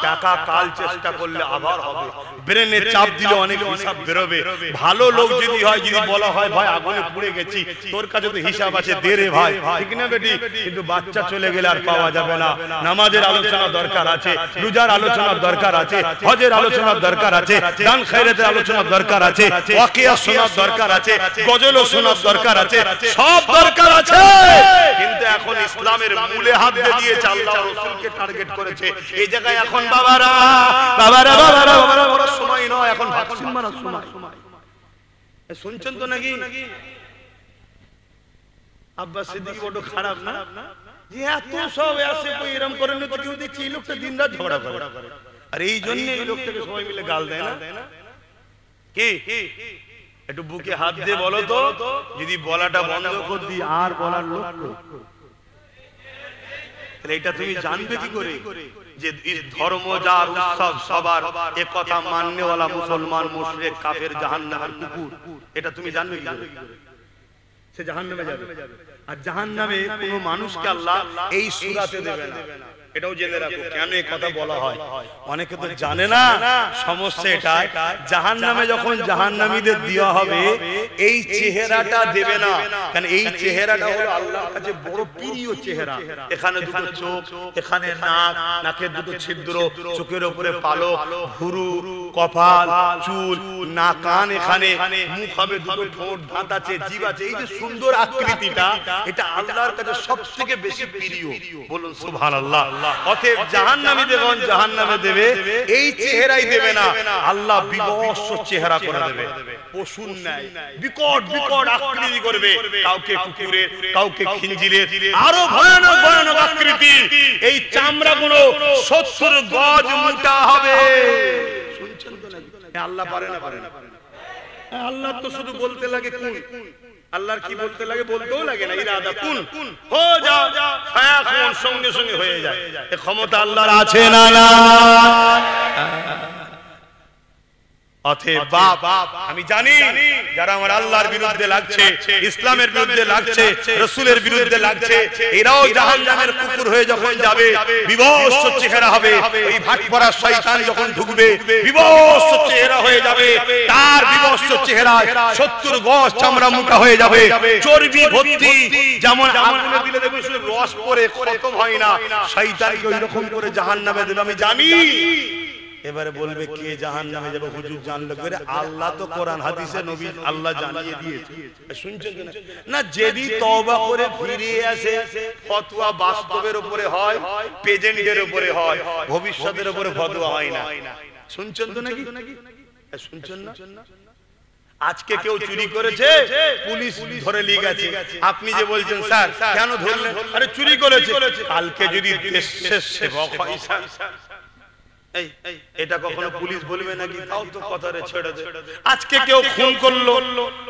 টাকা কাল চেষ্টা করলে আবার হবে, ব্রেনে চাপ দিলে অনেক হিসাব বেরোবে। ভালো লোক যদি হয়, যদি বলা হয় ভাই আগুনে পুড়ে গেছি, তোর কাছে তো হিসাব আছে, দে রে ভাই, ঠিক না বেটি? কিন্তু বাচ্চা চলে গেলে আর পাওয়া যাবে না। নামাজের আলোচনা দরকার আছে, রোজার আলোচনা দরকার আছে, হজের আলোচনা দরকার আছে, দান খায়রাতের আলোচনা দরকার আছে, ওয়াকিয়া শোনার দরকার আছে, গজলও শোনার দরকার আছে, সব দরকার আছে। কিন্তু এখন ইসলামের মূলে হাত দিয়েছে, আল্লাহ রাসূলকে টার্গেট করেছে। এই জায়গায় এখন বাবারা বাবারা বাবারা বাবারা সময় নয়, এখন ভ্যাকসিন মারার সময়। শুনছেন তো নাকি? আব্বাস সিদ্দিকী বড় খারাপ না, যে এত সব আসে কই এরকম করে না, তো কেউ দেখছি এই লোকটা দিনরাত ঝগড়া করে, আর এই জন্য এই লোকটাকে সবাই মিলে গাল দেয় না। কি একটু বুকে হাত দিয়ে বলো তো, যদি বলাটা বন্ধ করে দিই আর বলার লোক, এটা তুমি জানবে কি করে যে ধর্ম যার উৎসব সবার, এ কথা মাননেওয়ালা মুসলমান, মুশরিক, কাফের, জাহান্নামের কুকুর, এটা তুমি জানবে কি করে? সে জাহান্নামে যাবে, আর জাহান্নামে কোনো মানুষকে আল্লাহ এই সূরাতে দেবে না। এটাও জেনে রাখো কেন এই কথা বলা হয়, অনেকে তো জানে না। সমস্যা এটাই, জাহান্নামে যখন জাহান্নামীদের দেওয়া হবে, এই চেহারাটা দেবে না, কারণ এই চেহারাটা হলো আল্লাহর কাছে বড় প্রিয় চেহারা। এখানে দুটো চোখ, এখানে নাক, নাকের দুটো ছিদ্র, চোখের উপরে পালক, ভুরু, কপাল, চুল, নাক, কান, এখানে মুখ হবে, দুটো ঠোঁট, দাঁত আছে, জিভ আছে, এই যে সুন্দর আকৃতিটা, এটা আল্লাহর কাছে সবথেকে বেশি প্রিয়। বলুন সুবহানাল্লাহ। অতএব জাহান্নামীদের যখন জাহান্নামে দেবে, এই চেহারাই দেবে না, আল্লাহ বিভৎস চেহারা করে দেবে, পশুর ন্যায় বিকট বিকট আকৃতি করবে, কাউকে কুকুরের, কাউকে খিঞ্জিরের, আরো ভয়ানক ভয়ানক আকৃতি। এই চামড়াগুলো 70 গজ মোটা হবে। শুনছেন তো নাকি? আল্লাহ পারে না? পারে না? আল্লাহ তো শুধু বলতে লাগে কোন, আল্লাহর কি বলতে লাগে? বলতেও লাগে না, ইরাদা কুন হো যা, ফায়াকুন সঙ্গে সঙ্গে হয়ে যায়। এই ক্ষমতা আল্লাহর আছে না? না। অতএব বাপ, আমি জানি যারা আমার আল্লাহর বিরুদ্ধে লাগছে, ইসলামের বিরুদ্ধে লাগছে, রাসূলের বিরুদ্ধে লাগছে, এরাও জাহান্নামের কুকুর হয়ে যখন যাবে, বিভৎস চেহারা হবে। ওই ভাটপড়া শয়তান যখন ঢুকবে, বিভৎস চেহারা হয়ে যাবে, তার বিভৎস চেহারায় 70 গজ চামড়া মোটা হয়ে যাবে, চর্বি ভর্তি। যেমন আগুনে দিলে দেখবে শুধু রস পড়ে, খতম হয় না, শয়তানকে ওই রকম করে জাহান্নামে দেবে, আমি জানি। এবারে বলবে কে জাহান্নামে যাবে? হুজুর জানলো করে? আল্লাহ তো কোরআন হাদিসে নবী আল্লাহ জানিয়ে দিয়েছে। শুনছেন না? যদি তওবা করে ফিরে আসে, ফতোয়া বাস্তবের উপরে হয়, প্রেজেন্টের উপরে হয়, ভবিষ্যতের উপরে ফতোয়া হয় না। শুনছেন তো নাকি? শুনছেন না? আজকে কেউ চুরি করেছে, পুলিশ ধরে নিয়ে গেছে, আপনি যে বলছেন স্যার কেন ধরলেন, আরে চুরি করেছে, কালকে যদি দেশের সেবক হয় স্যার, এটা কখনো পুলিশ বলবে নাকি? তাও তো কথারে ছেড়ে দে। আজকে কেউ খুন করলো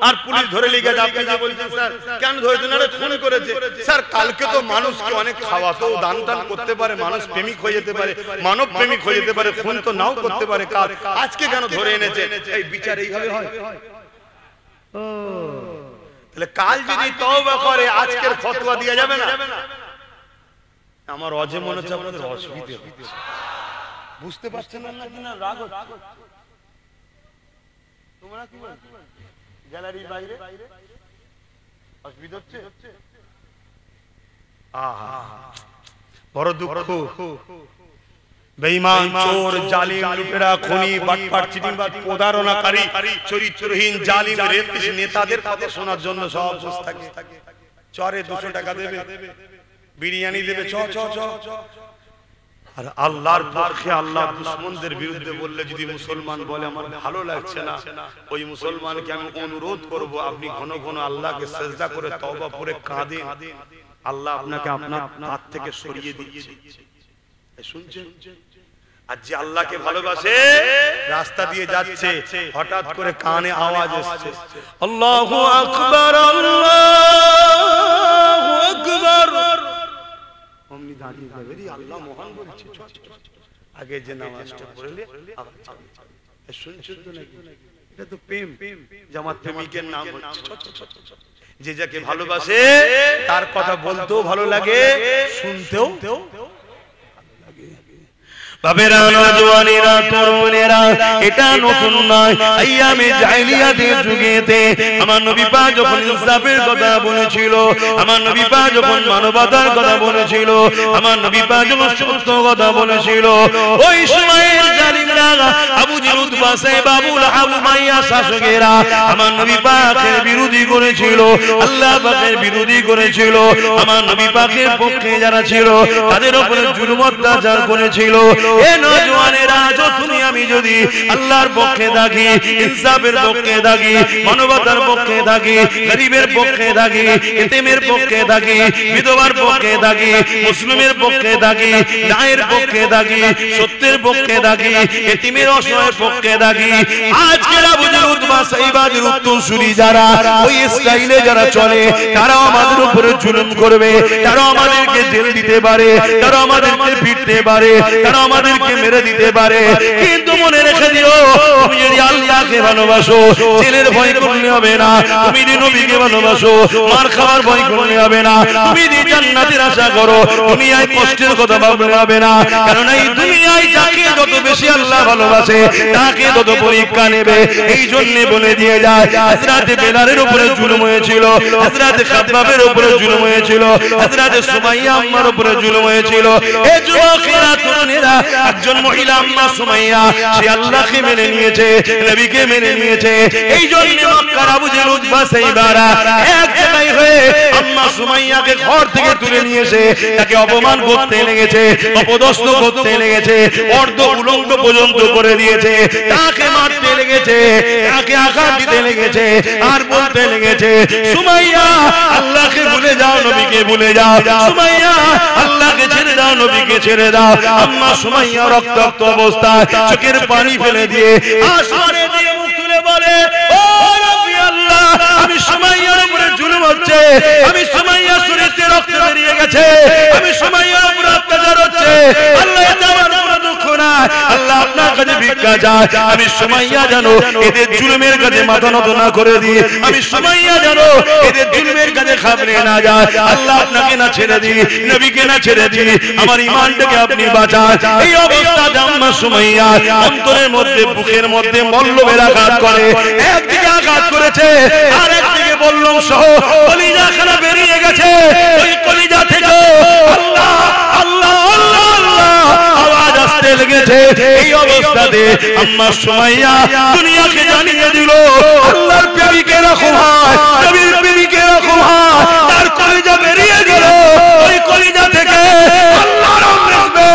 আর পুলিশ ধরে নিয়ে গেছে, আপনি যে বলছেন স্যার কেন ধরেছেন, আরে খুন করেছে স্যার, কালকে তো মানুষকে অনেক খাওয়াতো, দান টান করতে পারে, মানুষ প্রেমিক হয়ে যেতে পারে, মানব প্রেমিক হয়ে যেতে পারে, খুন তো নাও করতে পারে, কাল আজকে কেন ধরে এনেছে? এই বিচার এইভাবে হয়? তাহলে কাল যদি তওবা করে আজকের ফতোয়া দেয়া যাবে না? আমার অজে মনে হচ্ছে আপনাদের অসুবিধা হচ্ছে, বুঝতে পারছেন না কিনা? রাগ হচ্ছে, তোমরা কি বলছো? গ্যালারির বাইরে অসুবিধা হচ্ছে? আহা বড় দুঃখ। বেঈমান, চোর, জালিম, লুটেরা, খুনি, বাটপার, চিটিংবাজ, প্রতারণাকারী, চরিত্রহীন, জালিম, রেপিস্ট নেতাদের কথা শোনার জন্য সব বসে থাকে। চরে 200 টাকা দেবে, বিরিয়ানি দেবে, চ চ চ। আর আল্লাহর পক্ষে, আল্লাহর দুশমনদের বিরুদ্ধে বললে যদি মুসলমান বলে আমার ভালো লাগছে না, ওই মুসলমানকে আমি অনুরোধ করব আপনি ঘন ঘন আল্লাহকে সিজদা করে তওবা করে কাঁদেন, আল্লাহ আপনাকে আপনার হাত থেকে সরিয়ে দিচ্ছে। শুনছেন? আর যে আল্লাহকে ভালোবাসে রাস্তা দিয়ে যাচ্ছে, হঠাৎ করে কানে আওয়াজ এসেছে আল্লাহু আকবার, আল্লাহু আকবার, অমনি দাঁড়িয়ে যাবে, আল্লাহ মহান বলছে, আগে যে নামাজটা পড়লে আবার চালিয়ে যাবে। শুনছেন তো নাকি? এটা তো প্রেম, জামাত প্রেমিকের নাম হচ্ছে। যে যাকে ভালোবাসে তার কথা বলতেও ভালো লাগে, শুনতেও বাবেরা, নওজওয়ানেরা, তরুণেরা, এটা নতুন নয়। আইয়ামে জাহেলিয়াতের যুগেতে আমার নবী পাক যখন ইনসাফের কথা বলেছিল, আমার নবী পাক যখন মানবতার কথা বলেছিল, আমার নবী পাক যখন সত্য কথা বলেছিল, ওই সময়ের জালিমরা, আবু জেহেল, উতবা, সাইবা, আবু লাহাব, উমাইয়া শাসকেরা আমার নবী পাকের বিরোধী করেছিল, আল্লাহ পাকের বিরোধী করেছিল। আমার নবী পাকের পক্ষে যারা ছিল তাদের উপরে জুলুম অত্যাচার করেছিল। এ নওজওয়ানেরা, তুমি আমি যদি আল্লাহর পক্ষে থাকি, ইনসাফের পক্ষে থাকি, মানবতার পক্ষে থাকি, গরিবের পক্ষে থাকি, এতিমের পক্ষে থাকি, বিধবার পক্ষে থাকি, মুসলিমের পক্ষে থাকি, ন্যায়ের পক্ষে থাকি, সত্যের পক্ষে থাকি, এতিমের অসহায়ের পক্ষে থাকি, আজকের আবু জেহেল, উতবা, সাইবাদের উত্তরসূরি যারা ওই স্টাইলে যারা চলে, তারা আমাদের উপরে জুলুম করবে, তারা আমাদেরকে জেল দিতে পারে, তারা আমাদেরকে পিটতে পারে, তারা আমাদেরকে মেরে দিতে পারে, কিন্তু মনে রেখে দিও, তুমি যদি আল্লাহকে ভালোবাসো জেলের ভয় করলে হবে না, তুমি যদি নবীকে ভালোবাসো মার খাওয়ার ভয় করলে হবে না, তুমি যদি জান্নাতের আশা করো দুনিয়ায় কষ্টের কথা ভাবলে হবে না, কারণ এই দুনিয়ায় যাকে যত বেশি আল্লাহ ভালোবাসে তাকে তত পরীক্ষা নেবে। এই জন্য বলে দিয়ে যায়, হযরত বেলালের উপরে জুলুম হয়েছিল, হযরত খাব্বাবের উপরে জুলুম হয়েছিল, হযরত সুমাইয়া আম্মার উপরে জুলুম হয়েছিল। এই যুবকেরা, তরুণেরা, একজন মহিলা আম্মা সুমাইয়া, সে আল্লাহকে মেনে নিয়েছে, নবীকে মেনে নিয়েছে। এই জন্য মক্কার আবু জেহেল, উতবা, সাইবারা এক জায়গায় হয়ে আম্মা সুমাইয়াকে ঘর থেকে তুলে নিয়ে এসে তাকে অপমান করতে লেগেছে, অপদস্থ করতে লেগেছে, অর্ধ উলঙ্গ পর্যন্ত করে দিয়েছে, তাকে মারতে লেগেছে, তাকে আঘাত দিতে লেগেছে, আর বলতে লেগেছে সুমাইয়া আল্লাহকে ভুলে যাও, নবীকে ভুলে যাও, সুমাইয়া আল্লাহকে ছেড়ে দাও, নবীকে ছেড়ে দাও। আম্মা সুমাইয়া রক্তাক্ত অবস্থায় চোখের পানি ফেলে দিয়ে আসমানে দিয়ে মুখ তুলে বলে, ও নবী আল্লাহ, আমি সুমাইয়ার উপরে জুলুম হচ্ছে, আমি সুমাইয়ার শরীরে রক্ত বেরিয়ে গেছে, আমি সুমাইয়ার উপরে অত্যাচার হচ্ছে, আল্লাহ এটা আমার উপরে দুঃখ না, আল্লাহ আপনার কাছে ভিক্ষা চাই, আমি সুমাইয়া জানো এদের জুলুমের কাছে মাথা নত না করে দিই, আমি সুমাইয়া জানো এদের জুলুমের কাছে খাবরে না যায়, আল্লাহ আপনাকে না ছেড়ে দিই, নবীকে না ছেড়ে দিই, আমার ঈমানটাকে আপনি বাঁচান। এই অবস্থাতে আম্মা সুমাইয়া অন্তরের মধ্যে, বুকের মধ্যে মল্লবের আঘাত করে, একদিকে আঘাত করেছে আর একদিকে বল্লম সহ কলিজাখানা বেরিয়ে গেছে, ওই কলিজা থেকে আল্লাহ আল্লাহ আল্লাহ আল্লাহ আওয়াজ আসতে লেগেছে। এই অবস্থাতে আম্মা সুমাইয়া দুনিয়াকে জানিয়ে দিল, আল্লাহর প্রেমিকের রকম হয়, নবীর প্রেমিকের রকম হয়, তার কলিজা বেরিয়ে গেল, ওই কলিজা থেকে আল্লাহর নাম আসবে,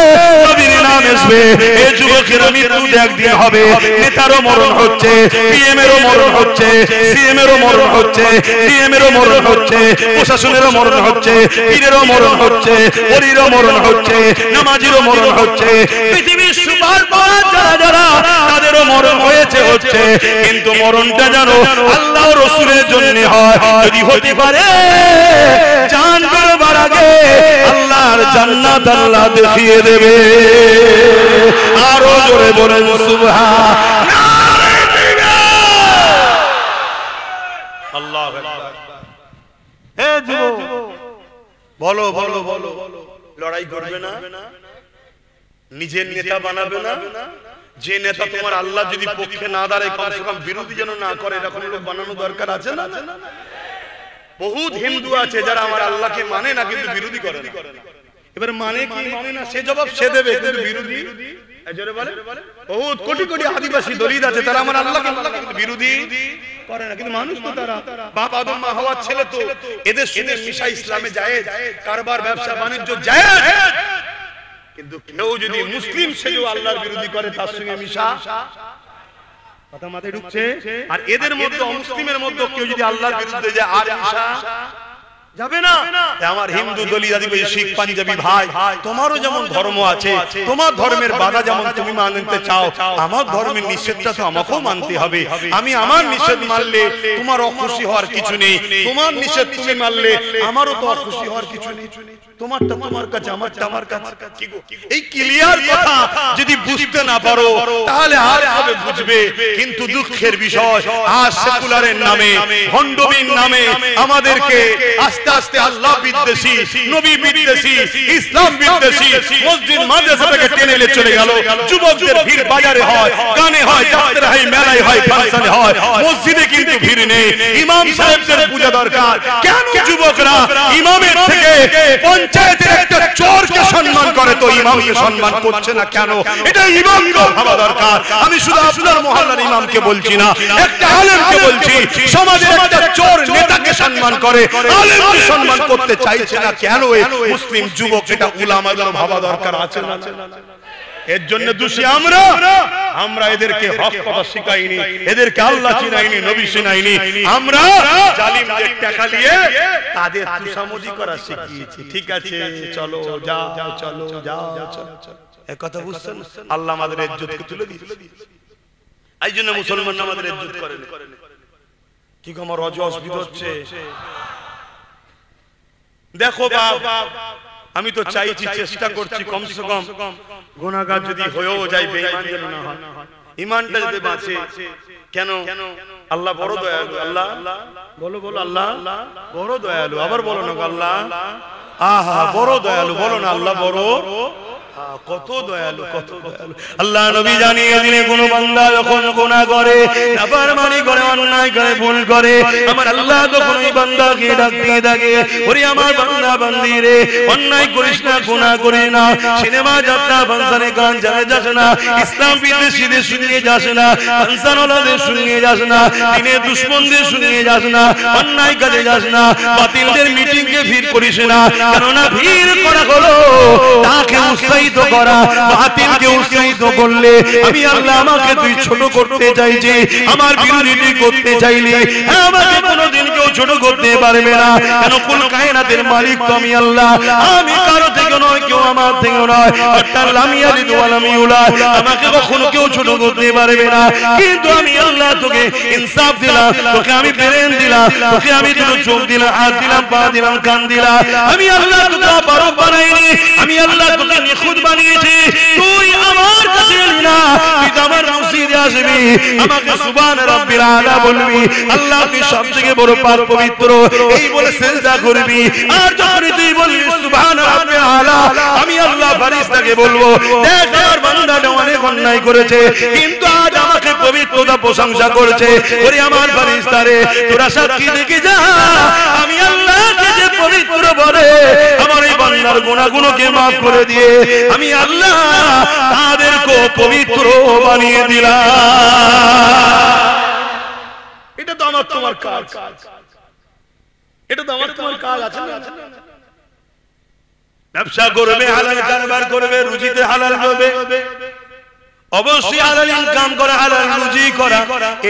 নবীর নাম আসবে। হবে। এই যুবকেরা মৃত্যু একদিন হবে। নেতারও মরণ হচ্ছে, পিএম এরও মরণ হচ্ছে, সিএম এরও মরণ হচ্ছে, ডিএম এরও মরণ হচ্ছে, প্রশাসনেরও মরণ হচ্ছে, পীরেরও মরণ হচ্ছে, ওলিরও মরণ হচ্ছে, নামাজিরও মরণ হচ্ছে, পৃথিবীর সুপার পাওয়ার যারা যারা তাদেরও মরণ হয়েছে হচ্ছে। কিন্তু মরণটা যেন আল্লাহ রাসূলের জন্য হয়। যদি হতে পারে জান বেরোবার আগে আল্লাহর জান্নাত আল্লাহ দেখিয়ে দেবে। আরো জোরে বলেন সুবহানাল্লাহ। আল্লাহু আকবার। হে যুবক, বলো বলো বলো, লড়াই করবে না? নিজের নেতা বানাবে না? যে নেতা তোমার আল্লাহ যদি পক্ষে না দাঁড়ায়, কমসে কম বিরোধী যেন না করে, এরকম লোক বানানো দরকার আছে না? বহুত হিন্দু আছে যারা আমার আল্লাহকে মানে না কিন্তু বিরোধী করে না। এবার মানে কি মানে না সে জবাব সে দেবে, কিন্তু বিরোধী জোরে বলে। বহুত কোটি কোটি আদিবাসী দলিত আছে তারা আমার আল্লাহকে মানে কিন্তু বিরোধী করে না। কিন্তু মানুষ তো তারা বাপ আদম মা হাওয়ার ছেলে, তো এদের সঙ্গে মিশা ইসলামে যায়, কারবার ব্যবসা বাণিজ্য যায়। কিন্তু কেউ যদি মুসলিম সেও আল্লাহর বিরোধী করে তার সঙ্গে মিশা কথা মাথায় ঢুকছে। আর এদের মধ্যে অমুসলিমের মধ্যে কেউ যদি আল্লাহর বিরুদ্ধে যায় আর মিশা যাবে না। আমার হিন্দু দলিত আদিবাসী শিখ পাঞ্জাবি ভাই, তোমারও যেমন ধর্ম আছে, তোমার ধর্মের বাধা যেমন তুমি মানতে চাও, আমার ধর্মের নিষেধটা তো আমাকেও মানতে হবে। আমি আমার নিষেধ মানলে তোমার অখুশি হওয়ার কিছু নেই, তোমার নিষেধ তুমি মানলে আমারও তো অখুশি হওয়ার কিছু নেই। তোমারটা তোমার কাছে, আমারটা আমার কাছে। এই ক্লিয়ার কথা যদি বুঝতে না পারো তাহলে আর কবে বুঝবে? কিন্তু দুঃখের বিষয় আজ সেকুলারের নামে, ভণ্ডবীর নামে আমাদেরকে আস্তে আস্তে আল্লাহ বিদ্বেষী, নবী বিদ্বেষী, ইসলাম বিদ্বেষী মসজিদ মাদ্রাসা থেকে টেনে নিয়ে চলে গেল। যুবকদের ভিড় বাজারে হয়, গানে হয়, যাত্রা হয়, মেলায় হয়, ফাংশনে হয়, মসজিদে কিন্তু ভিড় নেই। ইমাম সাহেবদের পূজা দরকার। কেন যুবকরা ইমামের থেকে পঞ্চায়েতের একটা চোরকে সম্মান করে তো ইমামকে সম্মান করছে না কেন? এটা ইমামকে ভাবা দরকার। আমি শুধু আপনার মহল্লার ইমামকে বলছি না, একটা আলেমকে বলছি। সমাজের একটা চোর নেতাকে সম্মান করে, আলেমকে সম্মান করতে চাইছে না কেন? মুসলিম যুবক এটা উলামাদের ভাবা দরকার আছে না? এর জন্য দোষী আমরা। আমরা এদেরকে হক কথা শিখাইনি, এদেরকে আল্লাহ চিনাইনি, নবী চিনাইনি। আমরা জালিমদের টাকা নিয়ে তাদের তুষামোদি করা শিখিয়েছি। ঠিক আছে, চলো যাও, চলো যাও, চলো। এই কথা বুঝছেন? আল্লাহ আমাদের ইজ্জতকে তুলে দিয়েছে। এই জন্য মুসলমান আমাদের ইজ্জত করে না। কি আমার রজ অসুবিধা হচ্ছে? দেখো বাপ, আমি তো চাইছি, চেষ্টা করছি কমসে কম গুনাহগার যদি হয়েও যায় বেঈমান যেন না হয়, ঈমানটা যদি বাঁচে। কেন? আল্লাহ বড় দয়ালু। আল্লাহ বলো বলো, আল্লাহ বড় দয়ালু। আবার বলো না আল্লাহ আহা বড় দয়ালু। বলো না আল্লাহ বড়, কত দয়ালু, কত দয়ালু। আল্লাহ নবী জানিয়ে দিলে কোন বান্দা যখন গুনাহ করে, নাফরমানি করে, অন্যায় করে, ভুল করে, আমার আল্লাহ তখন ওই বান্দাকে ডাক দিয়ে থাকে, ওরে আমার বান্দা বান্দি রে, অন্যায় করিস না, গুনাহ করিস না, সিনেমা যাত্রা ফাংশনে গান জানে যাস না, ইসলাম বিদ্বেষীদের শুনিয়ে যাস না, ফাংশনওয়ালাদের শুনিয়ে যাস না, দিনের দুশমনদের শুনিয়ে যাস না, অন্যায় কাজে যাস না, বাতিলদের মিটিংয়ে ভিড় করিস না। কেননা ভিড় করা হলো তাকে উৎসাহিত করা, বাতিলকে উৎসাহিত করলে আমি আল্লাহ আমাকে তুই ছোট করতে চাইছি, আমার বিরোধিতা করতে চাইলে আমাকে কোনোদিন কেউ ছোট করতে পারবে না। কেন? কুল কায়নাতের মালিক তো আমি আল্লাহ, আমি কারো থেকে নয়, কেউ আমার থেকে নয়। আমাকে কখনো কেউ ছোট করতে পারবে না। কিন্তু আমি আল্লাহ তোকে ইনসাফ দিলাম, তোকে আমি ব্রেন দিলাম, তোকে আমি দুটো চোখ দিলাম, হাত দিলাম, পা দিলাম, কান দিলাম। আমি আল্লাহ তোকে অপারক বানাইনি, আমি আল্লাহ তোকে নিখুঁত বানিয়েছি। তুই আমার কাছে এলি না, তুই তো আমার মসজিদে আসবি, আমাকে সুবহান রাব্বিল আলা বলবি, আল্লাহ তুই সবথেকে বড় পাক পবিত্র এই বলে সিজদা করবি। আর যখন তুই বলবি সুবহান রাব্বিল আলা, আমি আল্লাহ ফেরেশতাকে বলবো, দেখ আমার বান্দাটা অনেক অন্যায় করেছে, কিন্তু আজ আমাকে পবিত্রতা প্রশংসা করেছে। ওরে আমার ফেরেশতারে, তোরা সাক্ষী দেখে যা, আমি আল্লাহকে যে পবিত্র বলে আমার এই বান্দার গুনাহগুলোকে মাফ করে দিয়ে আমি আল্লাহ তাদেরকে পবিত্র বানিয়ে দিলাম। এটা তো আমার তোমার কাজ, এটা তো আমার তোমার কাজ আছে না? ব্যবসা করবে, হালাল কারবার করবে, রুজিতে হালাল করবে, অবশ্যই হালাল ইনকাম করা, হালাল রুজি করা,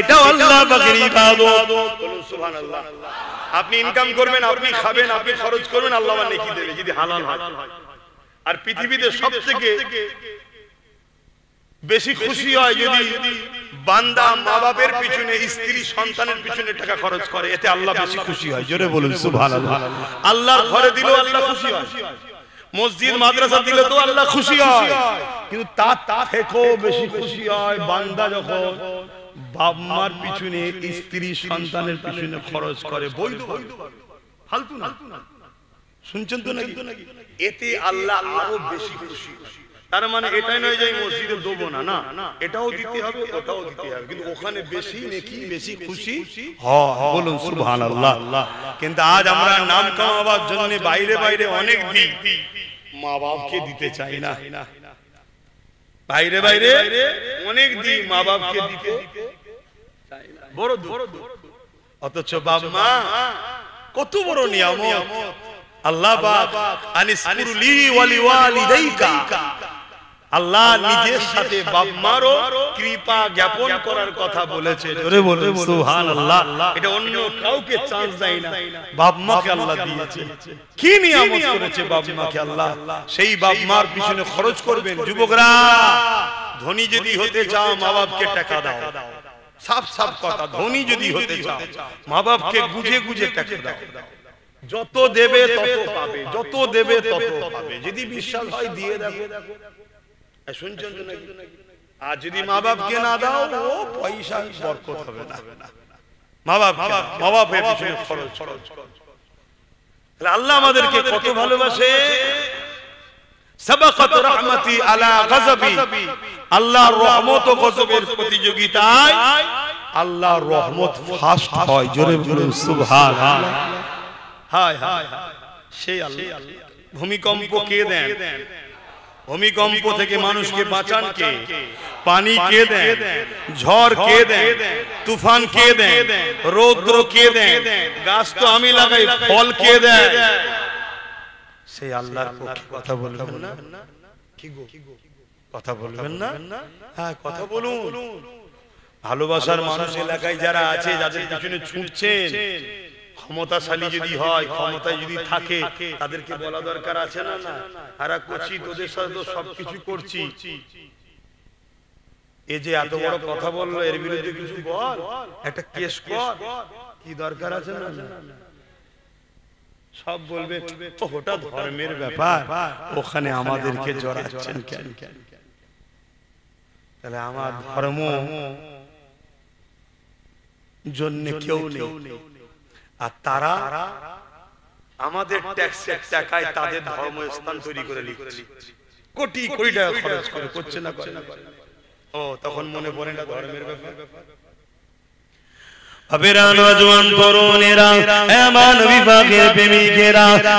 এটাও আল্লাহ পাকের ইবাদত। বলুন সুবহানাল্লাহ। আপনি ইনকাম করবেন, আপনি খাবেন, আপনি খরচ করবেন, আল্লাহ নেকি দেবে যদি হালাল হয়। আর পৃথিবীতে সবথেকে বেশি খুশি হয় যদি বান্দা মা বাপের পিছনে, স্ত্রী সন্তানের পিছনে টাকা খরচ করে, এতে আল্লাহ বেশি খুশি হয়। জোরে বলুন সুবহানাল্লাহ। আল্লাহর ঘরে দিলেও আল্লাহ খুশি হয়, মসজিদ মাদ্রাসা দিলে তো আল্লাহ খুশি হয়, কিন্তু তার থেকেও বেশি খুশি হয় বান্দা যখন বাপ মার পিছনে, স্ত্রী সন্তানের পিছনে খরচ করে। বৈধ ফালতু না, শুনছেন তো নাকি? এতে আল্লাহ আরো বেশি খুশি। তার মানে এটাই নয় যে মসজিদে দেবো না, না, এটাও দিতে হবে, ওটাও দিতে হবে, কিন্তু ওখানে বেশি নেকি, বেশি খুশি হয়। বলুন সুবহানাল্লাহ। কিন্তু আজ আমরা নাম কামাবার জন্য বাইরে বাইরে অনেক দিই, মা বাপকে দিতে চাই না। বাইরে বাইরে অনেক দিই, মা বাপকে দিতে চাই না। বড় অথচ বাপ মা কত বড় নিয়ামত। আল্লাহ পাক আনিসকুরলি ওয়ালিওয়ালিদাইকা, আল্লাহ নিজের সাথে বাপ মারও কৃপা জ্ঞাপন করার কথা বলেছে। জোরে বলুন সুবহানাল্লাহ। এটা অন্য কাউকে চান্স দেয় না, বাপ মাকে আল্লাহ দিয়েছে। কি নিয়ামত করেছে বাপ মাকে আল্লাহ, সেই বাপ মার পিছনে খরচ করবেন। যুবকরা, ধনী যদি হতে চাও মা বাপকে টাকা দাও, সাফ সাফ কথা। ধনী যদি হতে চাও মা বাপকে গুজে গুজে টাকা দাও। যত দেবে তত পাবে, যত দেবে তত পাবে। যদি বিশ্বাস হয় দিয়ে দেখো। শুনছেন তো নাকি? আর যদি মা বাপকে না দাও, ও পয়সা বরকত হবে না। মা বাপের পিছনে খরচ। আল্লাহ আমাদেরকে কত ভালোবাসে। সাবাকাত রাহমাতি আলা গযবি, আল্লাহর রহমত ও গজবের প্রতিযোগিতায় আল্লাহর রহমত ফার্স্ট হয়। জোরে বলুন সুবহানাল্লাহ। হায় হায়, সেই আল্লাহ। ভূমিকম্প কে দেন? ভূমিকম্প থেকে মানুষকে বাঁচান কে? পানি কে দেন? ঝড় কে দেন? তুফান কে দেন? রৌদ্র কে দেন? গাছ তো আমি লাগাই, ফল কে দেন? সেই আল্লাহর পক্ষে কথা বলবেন না? কি গো, কথা বলবেন না? হ্যাঁ, কথা বলুন। ভালোবাসার মানুষ এলাকায় যারা আছে, যাদের পিছনে ছুটছেন, ক্ষমতাশালী যদি হয়, ক্ষমতায় যদি থাকে, তাদেরকে বলা দরকার আছে না? না, আরা করছি, তোদের সাথে তো সবকিছু করছি, এ যে এত বড় কথা বললো, এর বিরুদ্ধে কিছু বল, একটা কেস কর, কি দরকার আছে না? সব বলবে ওটা ধর্মের ব্যাপার, ওখানে আমাদেরকে জড়াচ্ছেন কেন? তাহলে আমার ধর্ম জন্য কেউ নেই, আর তারা আমাদের ট্যাক্সের টাকায় তাদের ধর্মস্থান তৈরি করে লিখছে, কোটি কোটি টাকা খরচ করে, করছে না? ও তখন মনে পড়ে না ধর্মের ব্যাপার?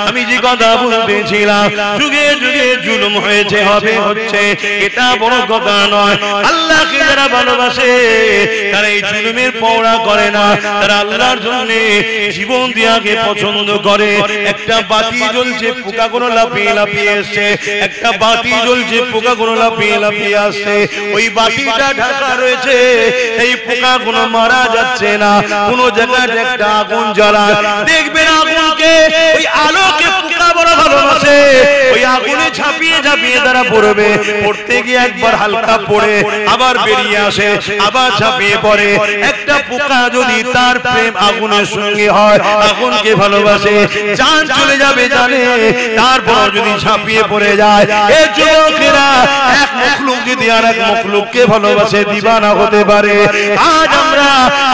আমি যে কথা বলতেছিলাম, যুগে যুগে জুলুম হয়েছে, হবে, হচ্ছে, এটা বড় কথা নয়। আল্লাহকে যারা ভালোবাসে তারা এই জুলুমের পরোয়া করে না, তারা আল্লাহর জন্য জীবন দেওয়াকে পছন্দ করে। একটা বাতি জ্বলছে, পোকাগুলো লাফিয়ে লাফিয়ে আসছে, একটা বাতি জ্বলছে, পোকাগুলো লাফিয়ে লাফিয়ে আসছে, ওই বাতিটা ঢাকা রয়েছে, এই পোকাগুলো মারা যাচ্ছে না। কোন জায়গায় একটা আগুন জ্বালায়, দেখবেন আগুনকে, ওই আলোকে পোকা বড় ভালোবাসে, ওই আগুনে ঝাঁপিয়ে ঝাঁপিয়ে তারা পড়বে, পড়তে গিয়ে একবার হালকা পড়ে আবার বেরিয়ে আসে, আবার ঝাঁপিয়ে পড়ে। একটা পোকা যদি তার প্রেম আগুনের সঙ্গে হয়, আগুনকে ভালোবাসে, জান চলে যাবে জানে, তারপর যদি ঝাঁপিয়ে পড়ে যায়। এই যুবকেরা, এক মখলুক যদি আর এক মখলুককে ভালোবাসে, দিবানা হতে পারে। আজ আমরা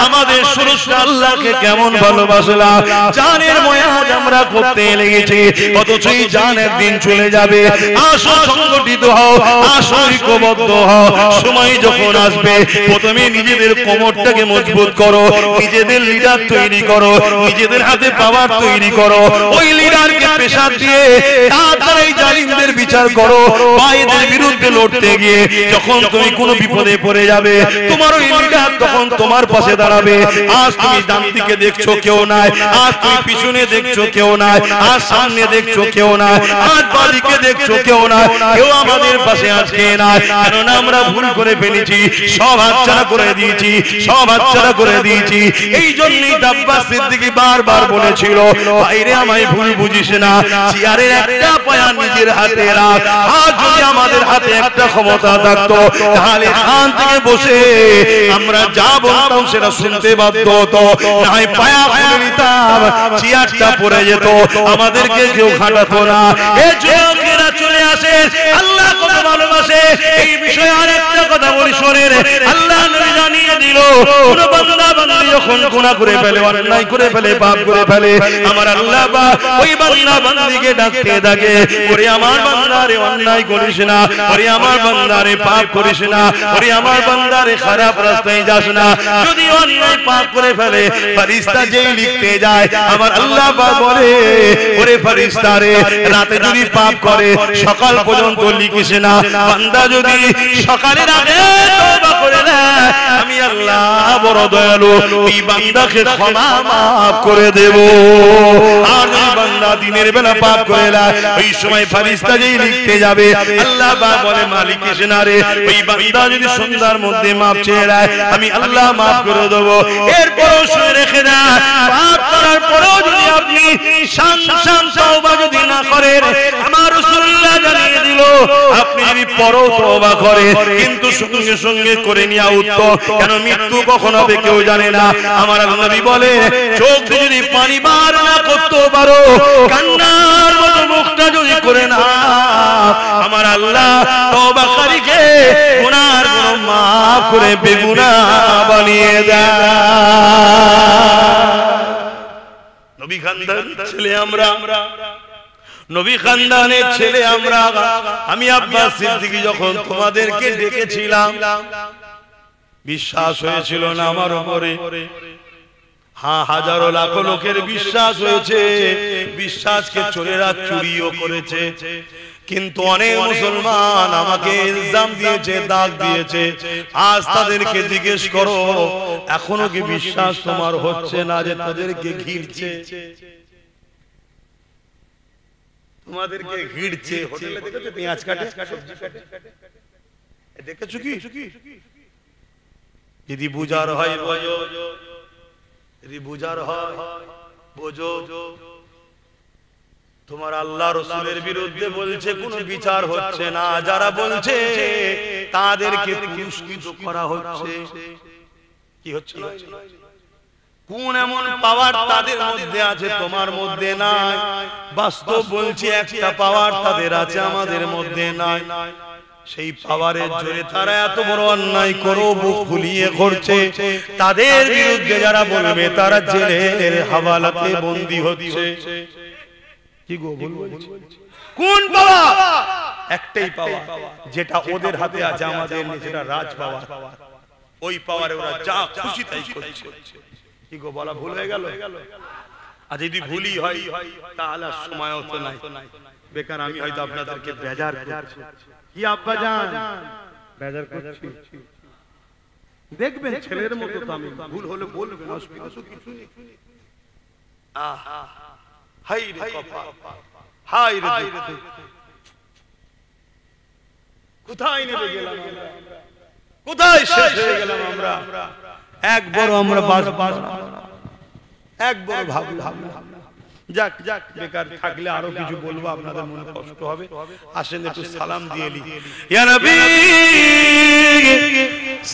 আমাদের স্রষ্টা আল্লাহকে কেমন ভালোবাসলাম, জানের ময়াজ আমরা করতে লেগেছি, অথচ এই জান একদিন চলে যাবে। আসো সংগঠিত হও, আসো ঐক্যবদ্ধ হও। সময় যখন আসবে, প্রথমে নিজেদের কোমরটাকে মজবুত করো, নিজেদের লিডার তৈরি করো, নিজেদের হাতে পাওয়ার তৈরি করো, ওই লিডারকে পেশার দিয়ে তারপরে এই জালিমদের বিচার করো। বাইদের বিরুদ্ধে লড়তে গিয়ে যখন তুমি কোনো বিপদে পড়ে যাবে, তোমার ওই লিডার তখন তোমার পাশে দাঁড়াবে। আজ তুমি ডান দিকে দেখছো কেউ নাই, আজ তুমি পিছনে দেখছো কেউ নাই, আজ সামনে দেখছো দেখছো কেউ না, আজ বাদিকে দেখছো কেউ না, কেউ আমাদের পাশে আজকে না, কারণ আমরা ভুল করে ফেলেছি, সব হাতছাড়া করে দিয়েছি, সব হাতছাড়া করে দিয়েছি। এই জন্যই আব্বাস সিদ্দিকী বারবার বলেছিল, ভাইরে আমায় ভুল বুঝিস না, চেয়ারের একটা পায়া নিজের হাতে রাখ। আজ যদি আমাদের হাতে একটা ক্ষমতা থাকতো, তাহলে এখান থেকে বসে আমরা যা বলতাম সেটা শুনতে বাধ্য হতো, না হয় পায়া খুলে নিতাম, চেয়ারটা পড়ে যেত, আমাদেরকে কেউ খাটাতো না। এই যুবকেরা চলে আসে, আল্লাহ কত ভালোবাসে। এই বিষয়ে আরেকটা কথা বলি শোনেন, আল্লাহ নবী জানিয়ে দিল, কোন বান্দা বান্দি যখন গুনাহ করে ফেলে, অন্যায় করে ফেলে, পাপ করে ফেলে, আমার আল্লাহ ওই বান্দা বান্দিকে ডাকতে থাকে, ওরে আমার বান্দারে অন্যায় করিস না, ওরে আমার বান্দারে পাপ করিস না, ওরে আমার বান্দারে খারাপ রাস্তায় যাস না। যদি অন্যায় পাপ করে ফেলে, ফেরেশতা যেই লিখতে যায়, আমার আল্লাহ বলে, ওরে ফেরেশতা রে, রাতে যদি পাপ করে সকাল পর্যন্ত লিখিস না, বান্দা যদি সকালের আগে তওবা করে নেয়, আমি আল্লাহ বড় দয়ালু, এই বান্দাকে ক্ষমা মাফ করে দেব। আর যদি বান্দা দিনের বেলা পাপ করে নেয়, ওই সময় ফেরেশতা যেই লিখতে যাবে, আল্লাহ বলে মালিক এসে না রে, ওই বান্দা যদি সন্ধ্যার মধ্যে মাপ চেয়ে নেয়, আমি আল্লাহ মাফ করে দেব। এরপরও শুনে রেখে দেয়, পাপ করার পরেও যদি আপনি শান তওবা যদি না করেন, আমার রাসূলুল্লাহ জানিয়ে দিল, আপনি যদি পরও তওবা করেন, কিন্তু সঙ্গে সঙ্গে করে নেওয়া উত্তম, কেন মৃত্যু কখন হবে কেউ জানে না। আমার নবী বলে, চোখ যদি পানি বার না করতে পারো, কান্নার মতো মুখটা যদি করে না, আমার আল্লাহ তওবাকারীকে গুনার গুনাহ মাফ করে বেগুনাহ বানিয়ে দেয়। নবী খানদানের ছেলে আমরা, নবী খানদানের ছেলে আমরা। আমি আব্বাস সিদ্দিকী যখন তোমাদেরকে ডেকেছিলাম, বিশ্বাস হয়েছিল না আমার উপরে? হ্যাঁ, হাজারো লাখো লোকের বিশ্বাস হয়েছে, বিশ্বাসকে চোরেরা চুরিও করেছে, কিন্তু অনেক মুসলমান আমাকে ইলজাম দিয়েছে, দাগ দিয়েছে। আজ তাদেরকে জিজ্ঞেস করো, এখনো কি বিশ্বাস তোমার হচ্ছে না যে তাদেরকে ঘিরছে? তোমাদেরকে ঘিরছে। হোটেলে দেখেছো পেঁয়াজ কাটে, সবজি কাটে, দেখেছো কি? যদি বুঝার হয় বোঝো, যদি বুঝার হয় বোঝো। তোমার আল্লাহ রাসূলের বিরুদ্ধে বলছে কোন বিচার হচ্ছে না, যারা বলছে তাদেরকে পুরস্কৃত করা হচ্ছে। কি হচ্ছে না? কোন এমন পাওয়ার তাদের মধ্যে আছে, তোমার মধ্যে নাই? বাস্তব বলছি, একটা পাওয়ার তাদের আছে, আমাদের মধ্যে নাই। সেই পাওয়ারের জোরে তারা এত বড় অন্যায় করো বুক ফুলিয়ে করছে। তাদের বিরুদ্ধে যারা বলবে, তারা জেলের হাওয়ালাতে বন্দী হচ্ছে। কি গো বলবো? কোন পাওয়ার? একটাই পাওয়ার, যেটা ওদের হাতে আছে, আমাদের নেই, সেটা রাজ পাওয়ার। ওই পাওয়ারে ওরা যা খুশি তাই করছে। কি গো বলা ভুল হয়ে গেল? আর যদি ভুলই হয় তাহলে সময়ও তো নাই, বেকার আমি হয়তো আপনাদেরকে বেজার করছি। কি আব্বা জান বেজার করছি? দেখবেন ছেলের মতো তো আমি, ভুল হলে বলবেন, অসুবিধা তো কিছু নেই। হাই রে কপাল, হাই রে দুঃখ, কোথায় নেমে গেলাম আমরা, কোথায় শেষ হয়ে গেলাম আমরা? একবার আমরা একবার ভাবলাম। যাক যাক, বেকার থাকলে আরো কিছু বলবো, আপনাদের মনে কষ্ট হবে। আসেন একটু সালাম দিয়ে নি। ইয়া নবী